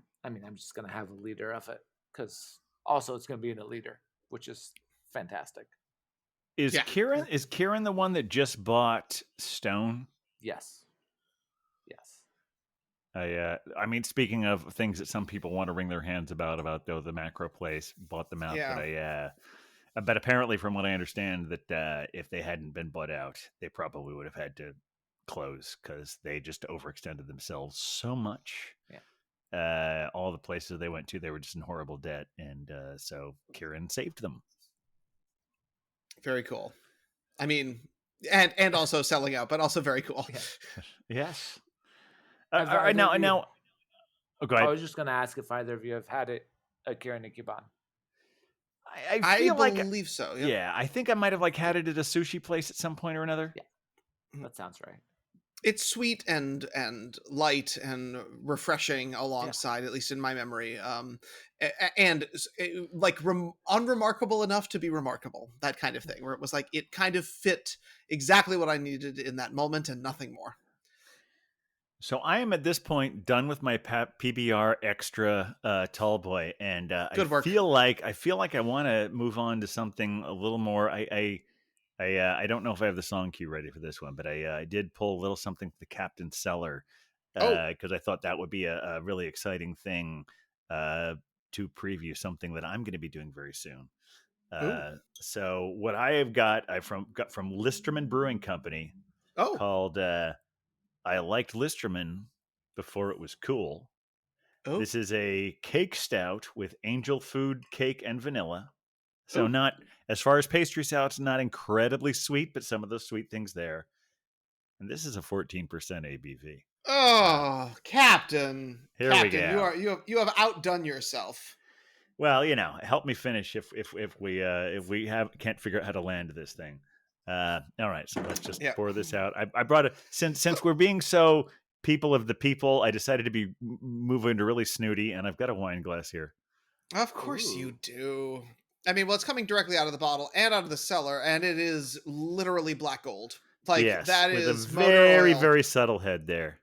just going to have a liter of it, because also it's going to be in a liter, which is fantastic. Is Kirin the one that just bought Stone? Yes. I mean, speaking of things that some people want to wring their hands about the macro place bought them out, but apparently, from what I understand, that if they hadn't been bought out, they probably would have had to close because they just overextended themselves so much. Yeah. All the places they went to, they were just in horrible debt, and so Kirin saved them. Very cool. I mean, and also selling out, but also very cool. Yeah. Yes. Now, oh, go ahead. I was just going to ask if either of you have had it at Kirin Ichiban. I believe so. Yeah, I think I might have had it at a sushi place at some point or another. Yeah, that sounds right. It's sweet and light and refreshing alongside, at least in my memory, and like unremarkable enough to be remarkable. That kind of thing, where it was like it kind of fit exactly what I needed in that moment and nothing more. So I am at this point done with my PBR extra tall boy, and Good work. I feel like I want to move on to something a little more. I don't know if I have the song cue ready for this one, but I did pull a little something from the Captain Cellar because I thought that would be a really exciting thing to preview something that I'm going to be doing very soon. So what I have got from Listerman Brewing Company called I Liked Listerman Before It Was Cool. This is a cake stout with angel food, cake, and vanilla. So not, as far as pastry stouts, not incredibly sweet, but some of those sweet things there. And this is a 14% ABV. Oh, Captain! Here Captain, we go. you have outdone yourself. Well, help me finish if we can't figure out how to land this thing. All right, so let's just pour this out. I brought it since we're being so people of the people. I decided to be moving to really snooty, and I've got a wine glass here. Of course you do. I mean, well, it's coming directly out of the bottle and out of the cellar, and it is literally black gold. Yes, that with is a very, oil. very subtle head there.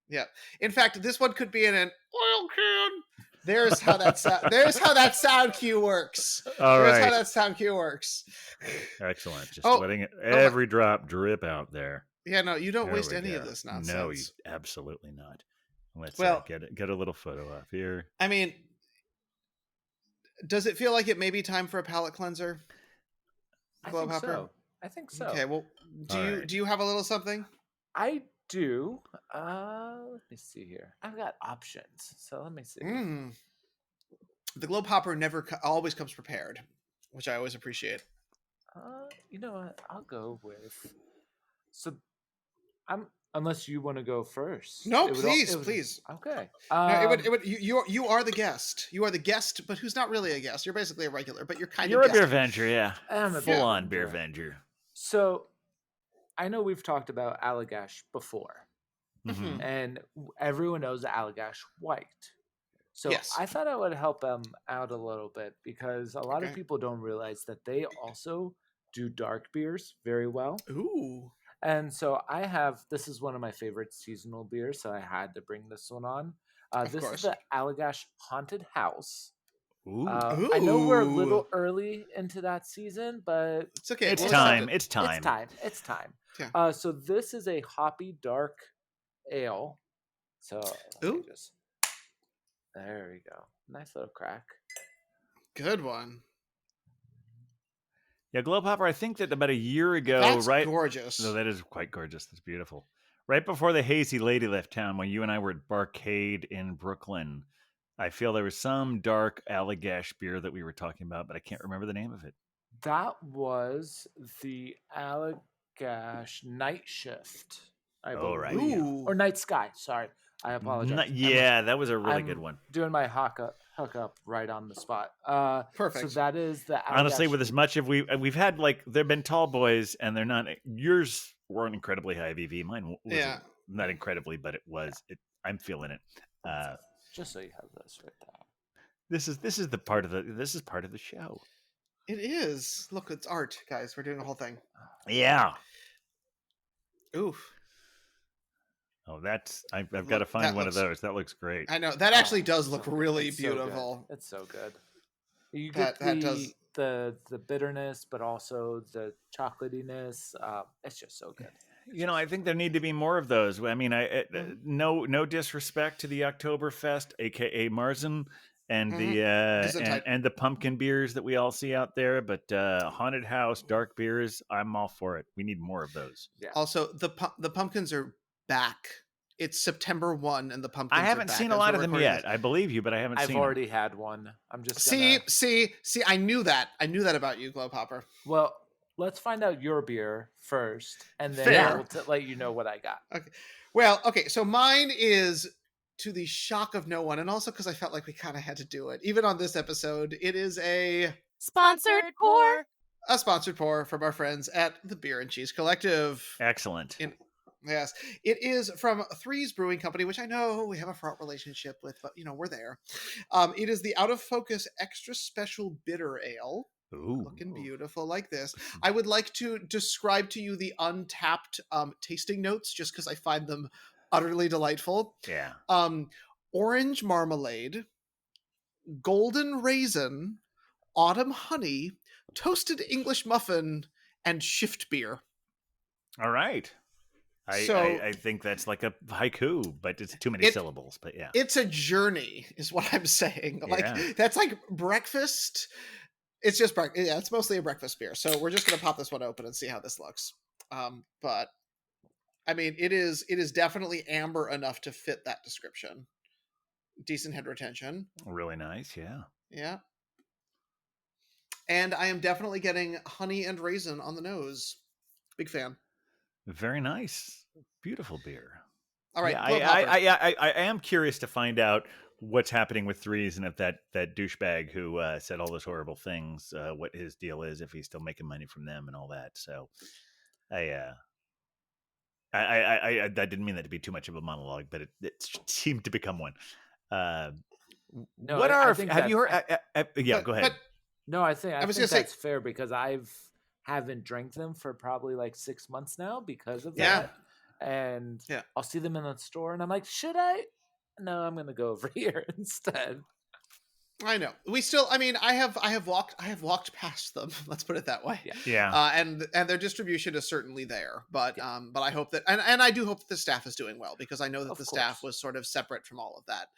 Yeah. In fact, this one could be in an oil can. There's how that sound cue works. There's how that sound cue works. Excellent. Just letting every drop drip out there. Yeah, no, you don't waste any of this nonsense. No, absolutely not. Let's get a little photo up here. I mean, does it feel like it may be time for a palate cleanser? I think so. Okay, well, do you have a little something? I do. Let me see here. I've got options, so let me see. The Globe Hopper always comes prepared, which I always appreciate. You know what? I'll go with. So, unless you want to go first. No, please. Okay. You are the guest. You are the guest, but who's not really a guest. You're basically a regular, but you're kind of. You're a beer venger, yeah. I'm a full-on beer venger. So, I know we've talked about Allagash before, and everyone knows Allagash White. So I thought I would help them out a little bit because a lot of people don't realize that they also do dark beers very well. Ooh. And so this is one of my favorite seasonal beers, so I had to bring this one on. This is the Allagash Haunted House. Ooh. I know we're a little early into that season, but it's okay. It's time. Yeah. So this is a hoppy dark ale. So there we go. Nice little crack. Good one. Yeah, Globe Hopper, I think that about a year ago, That's gorgeous. No, that is quite gorgeous. That's beautiful. Right before the Hazy Lady left town, when you and I were at Barcade in Brooklyn, I feel there was some dark Allagash beer that we were talking about, but I can't remember the name of it. That was the Allagash Night Shift, I believe. Right. Or Night Sky, sorry. I apologize. That was a really good one. Doing my hook up right on the spot. Perfect. So that is the Allagash. Honestly, with as much of we've had, there've been tall boys, and they're not. Yours weren't incredibly high ABV. Mine was not incredibly, but it was. I'm feeling it. Just so you have this right there. This is part of the show. It is. Look, it's art, guys. We're doing a whole thing. Yeah. Oof. Oh, I've got to find one of those. That looks great. I know that actually does look really beautiful. It's so good. You get the bitterness, but also the chocolatiness. It's just so good. I think there need to be more of those. I mean, no disrespect to the Oktoberfest, aka Marzen, and the pumpkin beers that we all see out there, but haunted house, dark beers, I'm all for it. We need more of those. Yeah. Also, the pumpkins are back. It's September 1 and the pumpkins I haven't seen a lot of them yet. I believe you, but I haven't seen them. I've already had one. I'm just See, I knew that. I knew that about you, Globe Hopper. Well, let's find out your beer first, and then I will let you know what I got. Okay. Well, okay, so mine is, to the shock of no one, and also because I felt like we kind of had to do it, even on this episode, it is a sponsored pour. A sponsored pour from our friends at the Beer and Cheese Collective. Excellent. Yes, it is from Threes Brewing Company, which I know we have a fraught relationship with, but we're there. It is the Out of Focus Extra Special Bitter Ale. Ooh. Looking beautiful like this. I would like to describe to you the untapped tasting notes, just because I find them utterly delightful. Yeah. Orange marmalade, golden raisin, autumn honey, toasted English muffin, and shift beer. All right. I think that's like a haiku, but it's too many syllables. But yeah, it's a journey, is what I'm saying. Like that's like breakfast. It's just breakfast. Yeah, it's mostly a breakfast beer. So we're just gonna pop this one open and see how this looks. But I mean, it is definitely amber enough to fit that description. Decent head retention. Really nice. Yeah. Yeah. And I am definitely getting honey and raisin on the nose. Big fan. Very nice. Beautiful beer. All right. Yeah, I am curious to find out what's happening with Threes and if that douchebag who said all those horrible things, what his deal is, if he's still making money from them and all that. So I didn't mean that to be too much of a monologue, but it seemed to become one. No, what I are think have you heard? Yeah, go ahead. No, I think that's fair because haven't drank them for probably like 6 months now because of that. And I'll see them in the store and I'm like, should I? No, I'm gonna go over here instead. I know. I have walked past them. Let's put it that way. Yeah. And their distribution is certainly there, but I hope that, and I do hope that the staff is doing well, because I know that staff was sort of separate from all of that.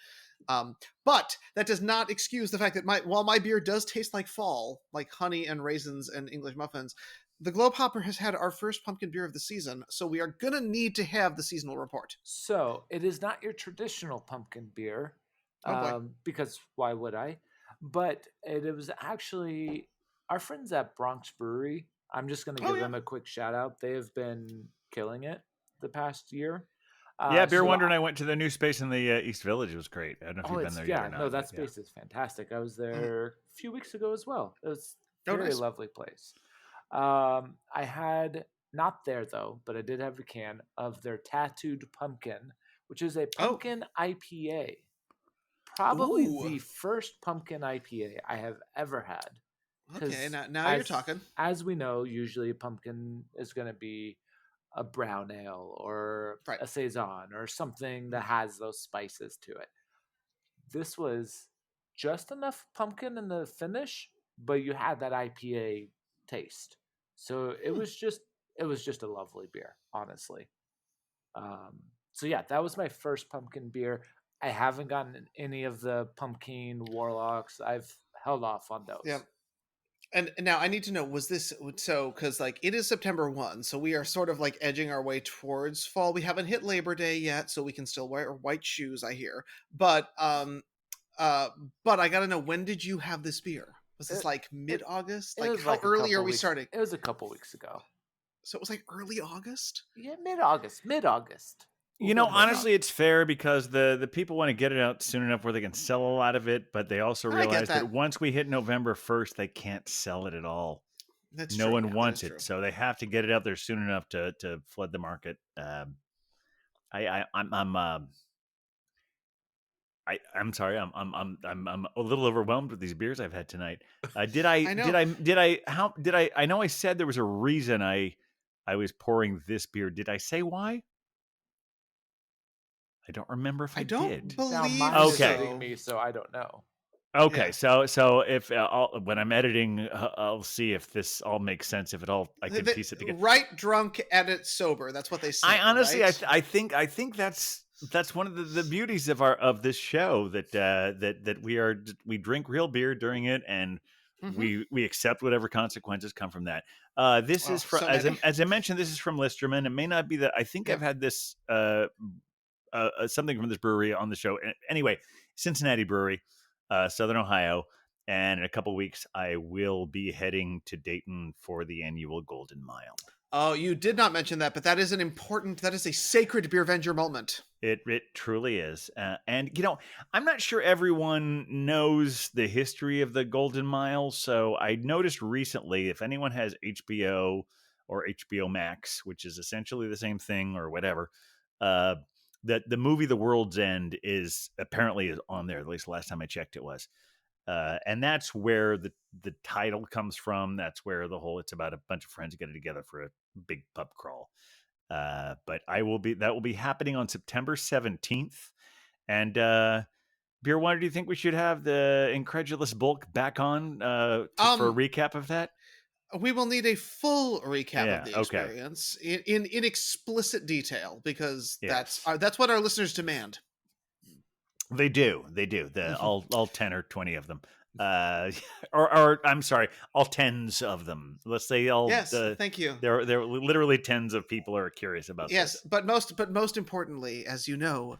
But that does not excuse the fact that while my beer does taste like fall, like honey and raisins and English muffins, the Globe Hopper has had our first pumpkin beer of the season, so we are gonna need to have the seasonal report. So it is not your traditional pumpkin beer, because why would I? But it was actually our friends at Bronx Brewery. I'm just gonna give them a quick shout out. They have been killing it the past year. Beer Wonder and I went to the new space in the East Village. It was great. I don't know if you've been there yet or not. No, that space is fantastic. I was there a few weeks ago as well. It was a very lovely place. I had not there though, but I did have a can of their Tattooed Pumpkin, which is a pumpkin IPA. Probably the first pumpkin IPA I have ever had. Okay, now you're talking. As we know, usually a pumpkin is going to be a brown ale or a saison or something that has those spices to it. This was just enough pumpkin in the finish, but you had that IPA taste. So it was just a lovely beer, honestly. So yeah, that was my first pumpkin beer. I haven't gotten any of the pumpkin warlocks. I've held off on those. Yeah. And now I need to know, was this so, because like it is September 1, so we are sort of like edging our way towards fall. We haven't hit Labor Day yet, so we can still wear white shoes, I hear. But I gotta know, when did you have this beer? Was this like mid-August? Like how early are we starting? It was a couple weeks ago. So it was like early August? Yeah, mid-August. You know, honestly, it's fair because the people want to get it out soon enough where they can sell a lot of it, but they also realize that once we hit November 1st, they can't sell it at all. No one wants it, so they have to get it out there soon enough to flood the market. I'm sorry. I'm a little overwhelmed with these beers I've had tonight. I know I said there was a reason I was pouring this beer. Did I say why? I don't remember if I did. Believe me, so I don't know. Okay, so if when I'm editing, I'll see if this all makes sense. If it all, I can piece it together. Write drunk, edit sober. That's what they say. I honestly, right? I think that's one of the beauties of this show that we drink real beer during it, and we accept whatever consequences come from that. This is from as I mentioned, this is from Listerman. It may not be that I think I've had this something from this brewery on the show. Anyway, Cincinnati Brewery, Southern Ohio. And in a couple of weeks, I will be heading to Dayton for the annual Golden Mile. Oh, you did not mention that, but that is a sacred Beer Venger moment. It truly is. And, you know, I'm not sure everyone knows the history of the Golden Mile. So I noticed recently, if anyone has HBO or HBO Max, which is essentially the same thing or whatever, that the movie The World's End is apparently on there. At least the last time I checked, it was. And that's where the title comes from. That's where it's about a bunch of friends getting together for a big pub crawl. But that will be happening on September 17th. And Beer Wonder, do you think we should have the Incredulous Bulk back on for a recap of that? We will need a full recap of the experience in explicit detail, because that's what our listeners demand. They do. All 10 or 20 of them. Or I'm sorry, all tens of them. Let's say all. Yes, thank you. There literally tens of people are curious about this. Yes, but most importantly, as you know,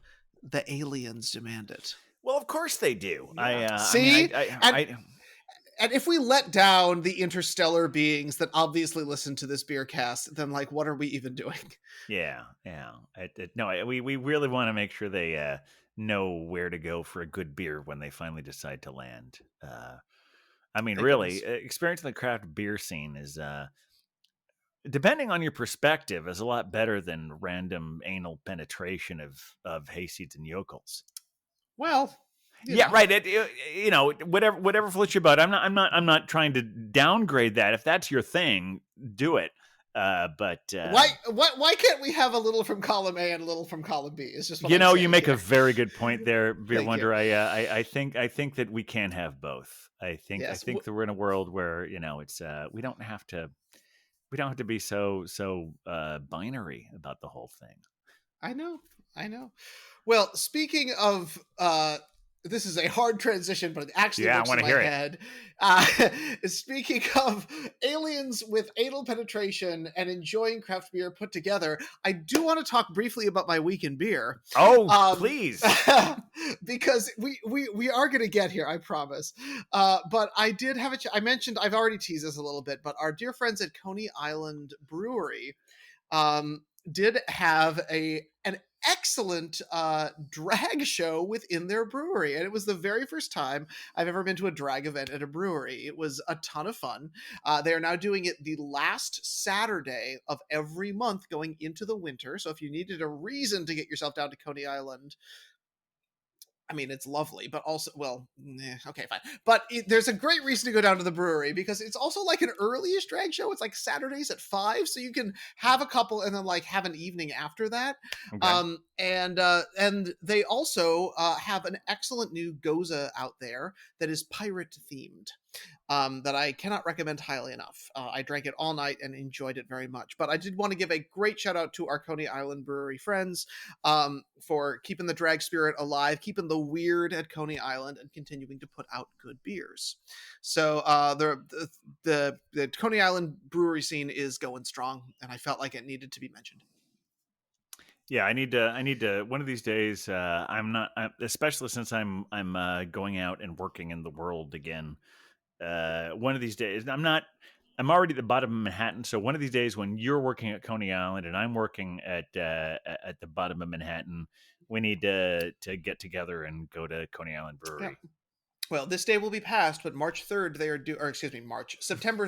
the aliens demand it. Well, of course they do. Yeah. See, and if we let down the interstellar beings that obviously listen to this beer cast, then like, what are we even doing? Yeah. No, we really want to make sure they know where to go for a good beer when they finally decide to land. I mean, really, experiencing the craft beer scene is, depending on your perspective, is a lot better than random anal penetration of hayseeds and yokels. Well, yeah, right. Whatever floats your boat. I'm not trying to downgrade that. If that's your thing, do it. But why can't we have a little from column A and a little from column B? Is just what you make a very good point there, Beer Wonder. I think that we can have both. I think that we're in a world where it's we don't have to be so binary about the whole thing. I know. Well, speaking of this is a hard transition, but it actually works in my head. Speaking of aliens with anal penetration and enjoying craft beer put together, I do want to talk briefly about my week in beer. Oh, please. Because we are going to get here, I promise. But I did have I mentioned, I've already teased this a little bit, but our dear friends at Coney Island Brewery did have an excellent drag show within their brewery, and it was the very first time I've ever been to a drag event at a brewery. It was a ton of fun. They are now doing it the last Saturday of every month going into the winter, so if you needed a reason to get yourself down to Coney Island, I mean, it's lovely, but also, okay, fine. But there's a great reason to go down to the brewery, because it's also like an early-ish drag show. It's like Saturdays at 5, so you can have a couple and then like have an evening after that. Okay. And they also have an excellent new Goza out there that is pirate themed. That I cannot recommend highly enough. I drank it all night and enjoyed it very much. But I did want to give a great shout out to our Coney Island Brewery friends for keeping the drag spirit alive, keeping the weird at Coney Island, and continuing to put out good beers. So the Coney Island brewery scene is going strong, and I felt like it needed to be mentioned. Yeah, I need to. One of these days, especially since I'm going out and working in the world again. One of these days, I'm already at the bottom of Manhattan. So one of these days, when you're working at Coney Island and I'm working at the bottom of Manhattan, we need to get together and go to Coney Island Brewery. Yeah. Well, this day will be passed, but September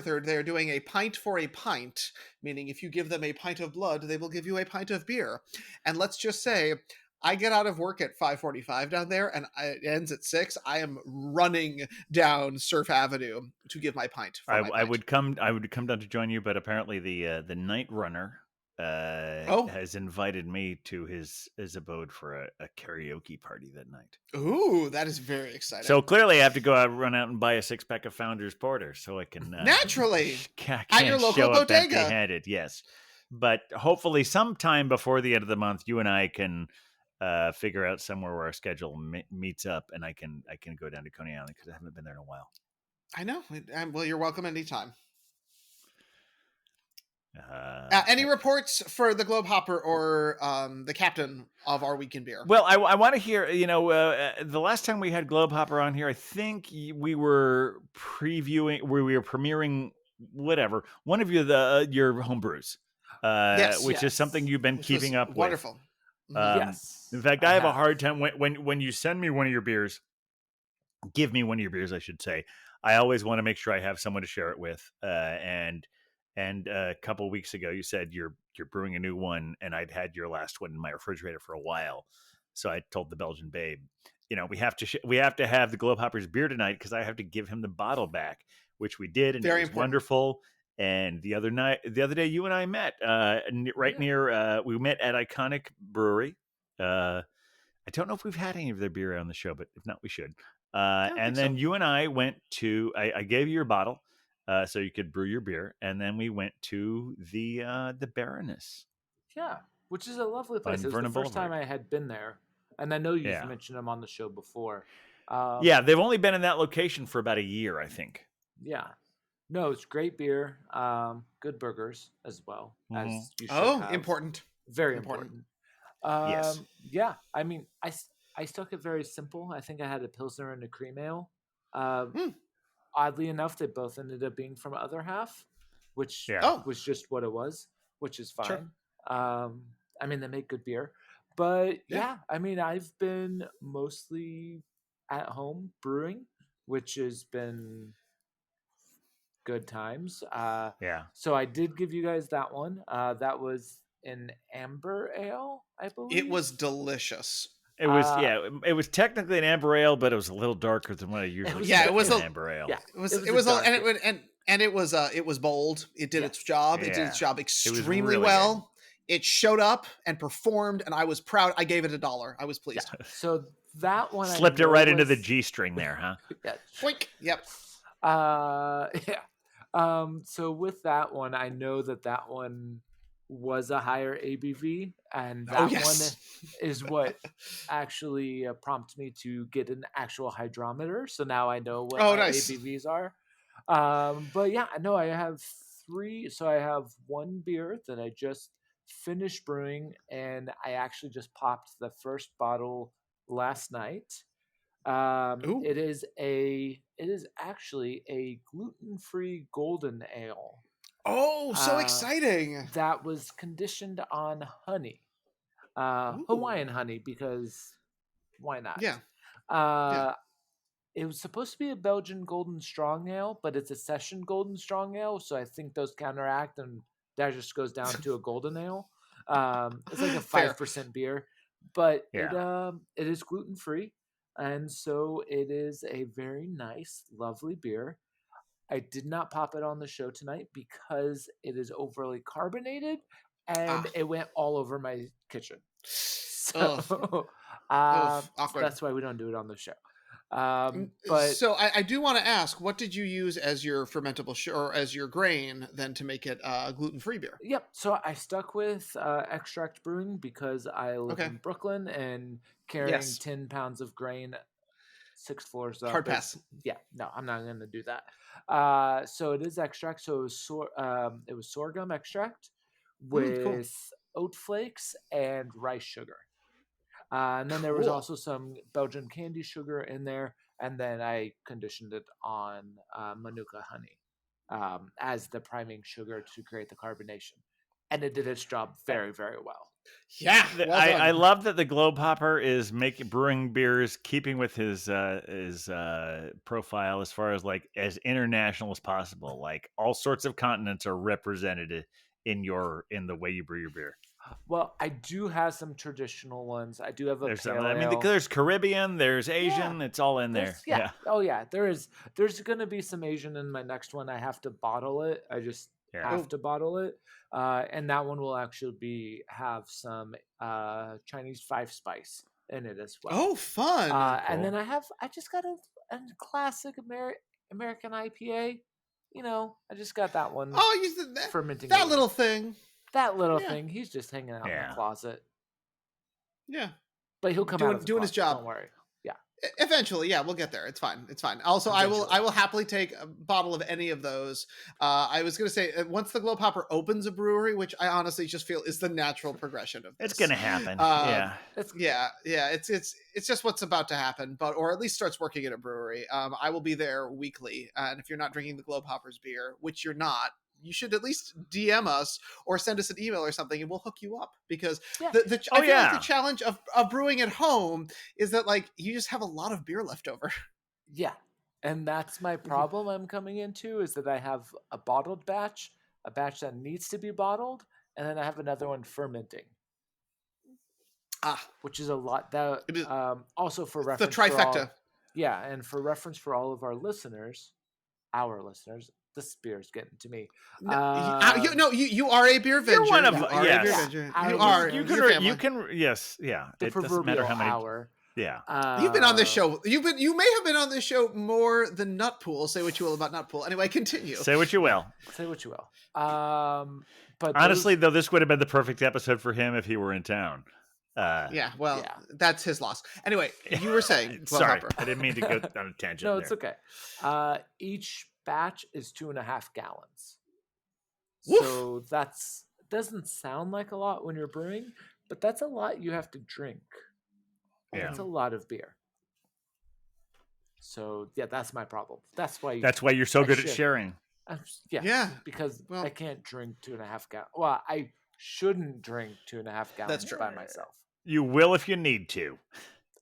3rd, they are doing a pint for a pint, meaning if you give them a pint of blood, they will give you a pint of beer. And let's just say, I get out of work at 5:45 down there, and it ends at 6. I am running down Surf Avenue to give my pint. I would come down to join you, but apparently the night runner has invited me to his abode for a karaoke party that night. Ooh, that is very exciting. So clearly I have to go out, run out and buy a 6-pack of Founder's Porter so I can naturally at your local bodega. Empty-handed, yes. But hopefully sometime before the end of the month, you and I can figure out somewhere where our schedule meets up, and I can go down to Coney Island, because I haven't been there in a while. I know. Well, you're welcome anytime. Any reports for the Globe Hopper or the captain of our weekend beer? Well, I want to hear, the last time we had Globe Hopper on here, I think we were premiering whatever, one of your homebrews, which is something you've been keeping up with. Wonderful. Yes. In fact, I have a hard time when you send me one of your beers, give me one of your beers, I should say. I always want to make sure I have someone to share it with. And a couple of weeks ago, you said you're brewing a new one, and I'd had your last one in my refrigerator for a while. So I told the Belgian babe, we have to have the Globe Hopper's beer tonight, because I have to give him the bottle back, which we did, and it was wonderful. And the other day, you and I met near. We met at Iconic Brewery. I don't know if we've had any of their beer on the show, but if not, we should. And then you and I went to. I gave you your bottle. so you could brew your beer. And then we went to the Baroness. Yeah, which is a lovely place. On It was Vernon the first time Boulevard. I had been there, and I know you've Yeah. mentioned them on the show before. Yeah, they've only been in that location for about a year, I think. Yeah. No, it's great beer. Good burgers as well, as you should have. Important. Very important. Yes. Yeah, I mean, I stuck it very simple. I think I had a Pilsner and a cream ale. Oddly enough, they both ended up being from Other Half, which was just what it was, which is fine. Sure. I mean, they make good beer. But yeah, I mean, I've been mostly at home brewing, which has been good times. So I did give you guys that one. That was an amber ale, I believe. It was delicious. It was it was technically an amber ale, but it was a little darker than what I usually it was an amber ale. Yeah, it was bold. It did its job. It did its job extremely really well. good. It showed up and performed, and I was proud. I gave it $1. I was pleased. Yeah. So that one slipped it right into the G string there, huh? Yeah. Boink. Yep. So with that one, I know that one was a higher ABV, and that one is what actually prompted me to get an actual hydrometer. So now I know what my ABVs are. But yeah, no, I have 3. So I have one beer that I just finished brewing, and I actually just popped the first bottle last night. It is actually a gluten-free golden ale. Oh, so exciting! That was conditioned on honey, Hawaiian honey, because why not? Yeah. It was supposed to be a Belgian golden strong ale, but it's a session golden strong ale, so I think those counteract, and that just goes down to a golden ale. It's like a 5% beer, but it is gluten-free, and so it is a very nice, lovely beer. I did not pop it on the show tonight because it is overly carbonated, and it went all over my kitchen. So awkward. That's why we don't do it on the show. But so I do want to ask, what did you use as your fermentable or as your grain then to make it gluten-free beer? Yep. So I stuck with Extract Brewing because I live in Brooklyn, and carrying 10 pounds of grain 6 floors up. Hard pass. Yeah, no, I'm not going to do that. So it is extract. So it was sorghum extract with oat flakes and rice sugar. And then there was also some Belgian candy sugar in there. And then I conditioned it on Manuka honey as the priming sugar to create the carbonation. And it did its job very, very well. Yeah, I love that the Globe Hopper is brewing beers, keeping with his profile as far as like as international as possible. Like all sorts of continents are represented in the way you brew your beer. Well, I do have some traditional ones. I do have a pale ale. I mean, there's Caribbean, there's Asian. It's all in there. Yeah. Oh yeah, there's going to be some Asian in my next one. I have to bottle it. I just have to bottle it. And that one will actually have some Chinese 5-spice in it as well. Oh, fun! And then I just got a classic American IPA. You know, I just got that one. Oh, you said that fermenting. That little thing. That little thing. He's just hanging out in the closet. Yeah, but he'll come out doing his job. Don't worry. Yeah. Eventually, we'll get there. It's fine. Also, I will happily take a bottle of any of those. I was going to say, once the Globe Hopper opens a brewery, which I honestly just feel is the natural progression of this. It's going to happen. It's just what's about to happen, or at least starts working at a brewery. I will be there weekly, and if you're not drinking the Globe Hopper's beer, which you're not, you should at least DM us or send us an email or something, and we'll hook you up, because I feel like the challenge of brewing at home is that like you just have a lot of beer left over. Yeah, and that's my problem I'm coming into, is that I have a bottled batch, a batch that needs to be bottled, and then I have another one fermenting. Which is a lot. That also for reference, the trifecta. And for reference for all of our listeners, this beer is getting to me. You are a beer venger. You're one of a beer venger. You are. You can. Yes. Yeah. The it doesn't matter how many. Yeah. You've been on this show. You may have been on this show more than Nutpool. Say what you will about Nutpool. Anyway, continue. Say what you will. Say what you will. But honestly, though, this would have been the perfect episode for him if he were in town. That's his loss. Anyway, you were saying. Sorry, I didn't mean to go on a tangent. No, it's okay. Each batch is 2.5 gallons. Woof. So doesn't sound like a lot when you're brewing, but that's a lot you have to drink. Yeah. That's a lot of beer. So yeah, that's my problem. That's why you're so good at sharing. Yeah. Because I can't drink 2.5 gallons. Well, I shouldn't drink 2.5 gallons by myself. You will if you need to.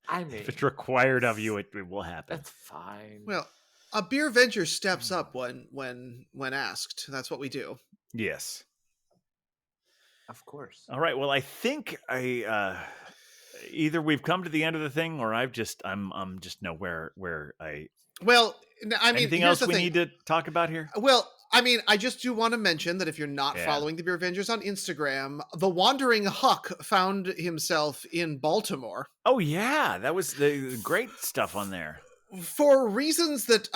I mean, if it's required of you, it will happen. That's fine. Well, a beer venture steps up when asked. That's what we do. Yes. Of course. All right. Well, I think either we've come to the end of the thing, or I'm just nowhere where I. Well, I mean, anything else we need to talk about here? Well, I mean, I just do want to mention that if you're not following the Beer Vengers on Instagram, the Wandering Huck found himself in Baltimore. Oh yeah, that was the great stuff on there. For reasons that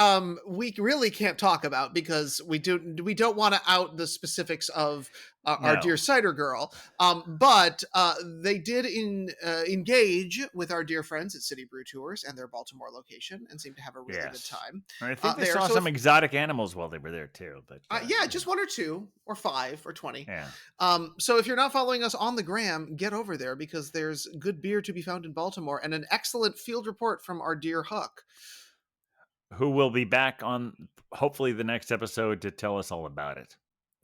we really can't talk about because we don't want to out the specifics of our dear cider girl, but they did engage with our dear friends at City Brew Tours and their Baltimore location and seemed to have a really good time. I think they saw some exotic animals while they were there too. But just 1 or 2 or 5 or 20. Yeah. So if you're not following us on the gram, get over there because there's good beer to be found in Baltimore and an excellent field report from our dear Huck, who will be back on hopefully the next episode to tell us all about it.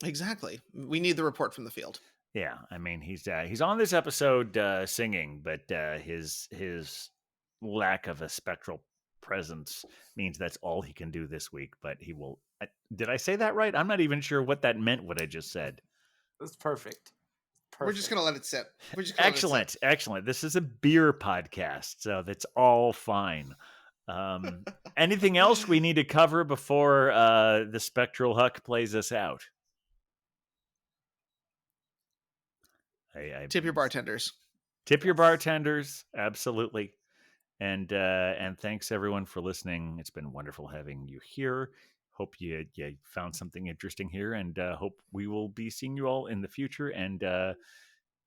Exactly. We need the report from the field. Yeah, I mean he's on this episode singing, but his lack of a spectral presence means that's all he can do this week. But he will. Did I say that right? I'm not even sure what that meant. What I just said. That's perfect. We're just gonna let it sit. Excellent. This is a beer podcast, so that's all fine. Anything else we need to cover before the Spectral Huck plays us out? Tip your bartenders. Tip your bartenders, absolutely. And thanks everyone for listening. It's been wonderful having you here. Hope you found something interesting here, and hope we will be seeing you all in the future. And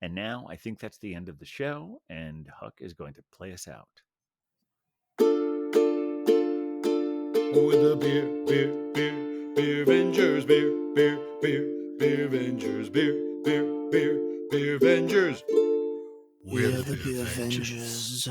now I think that's the end of the show, and Huck is going to play us out. With the beer Vengers, beer Vengers, beer Vengers. We're the Beer Vengers.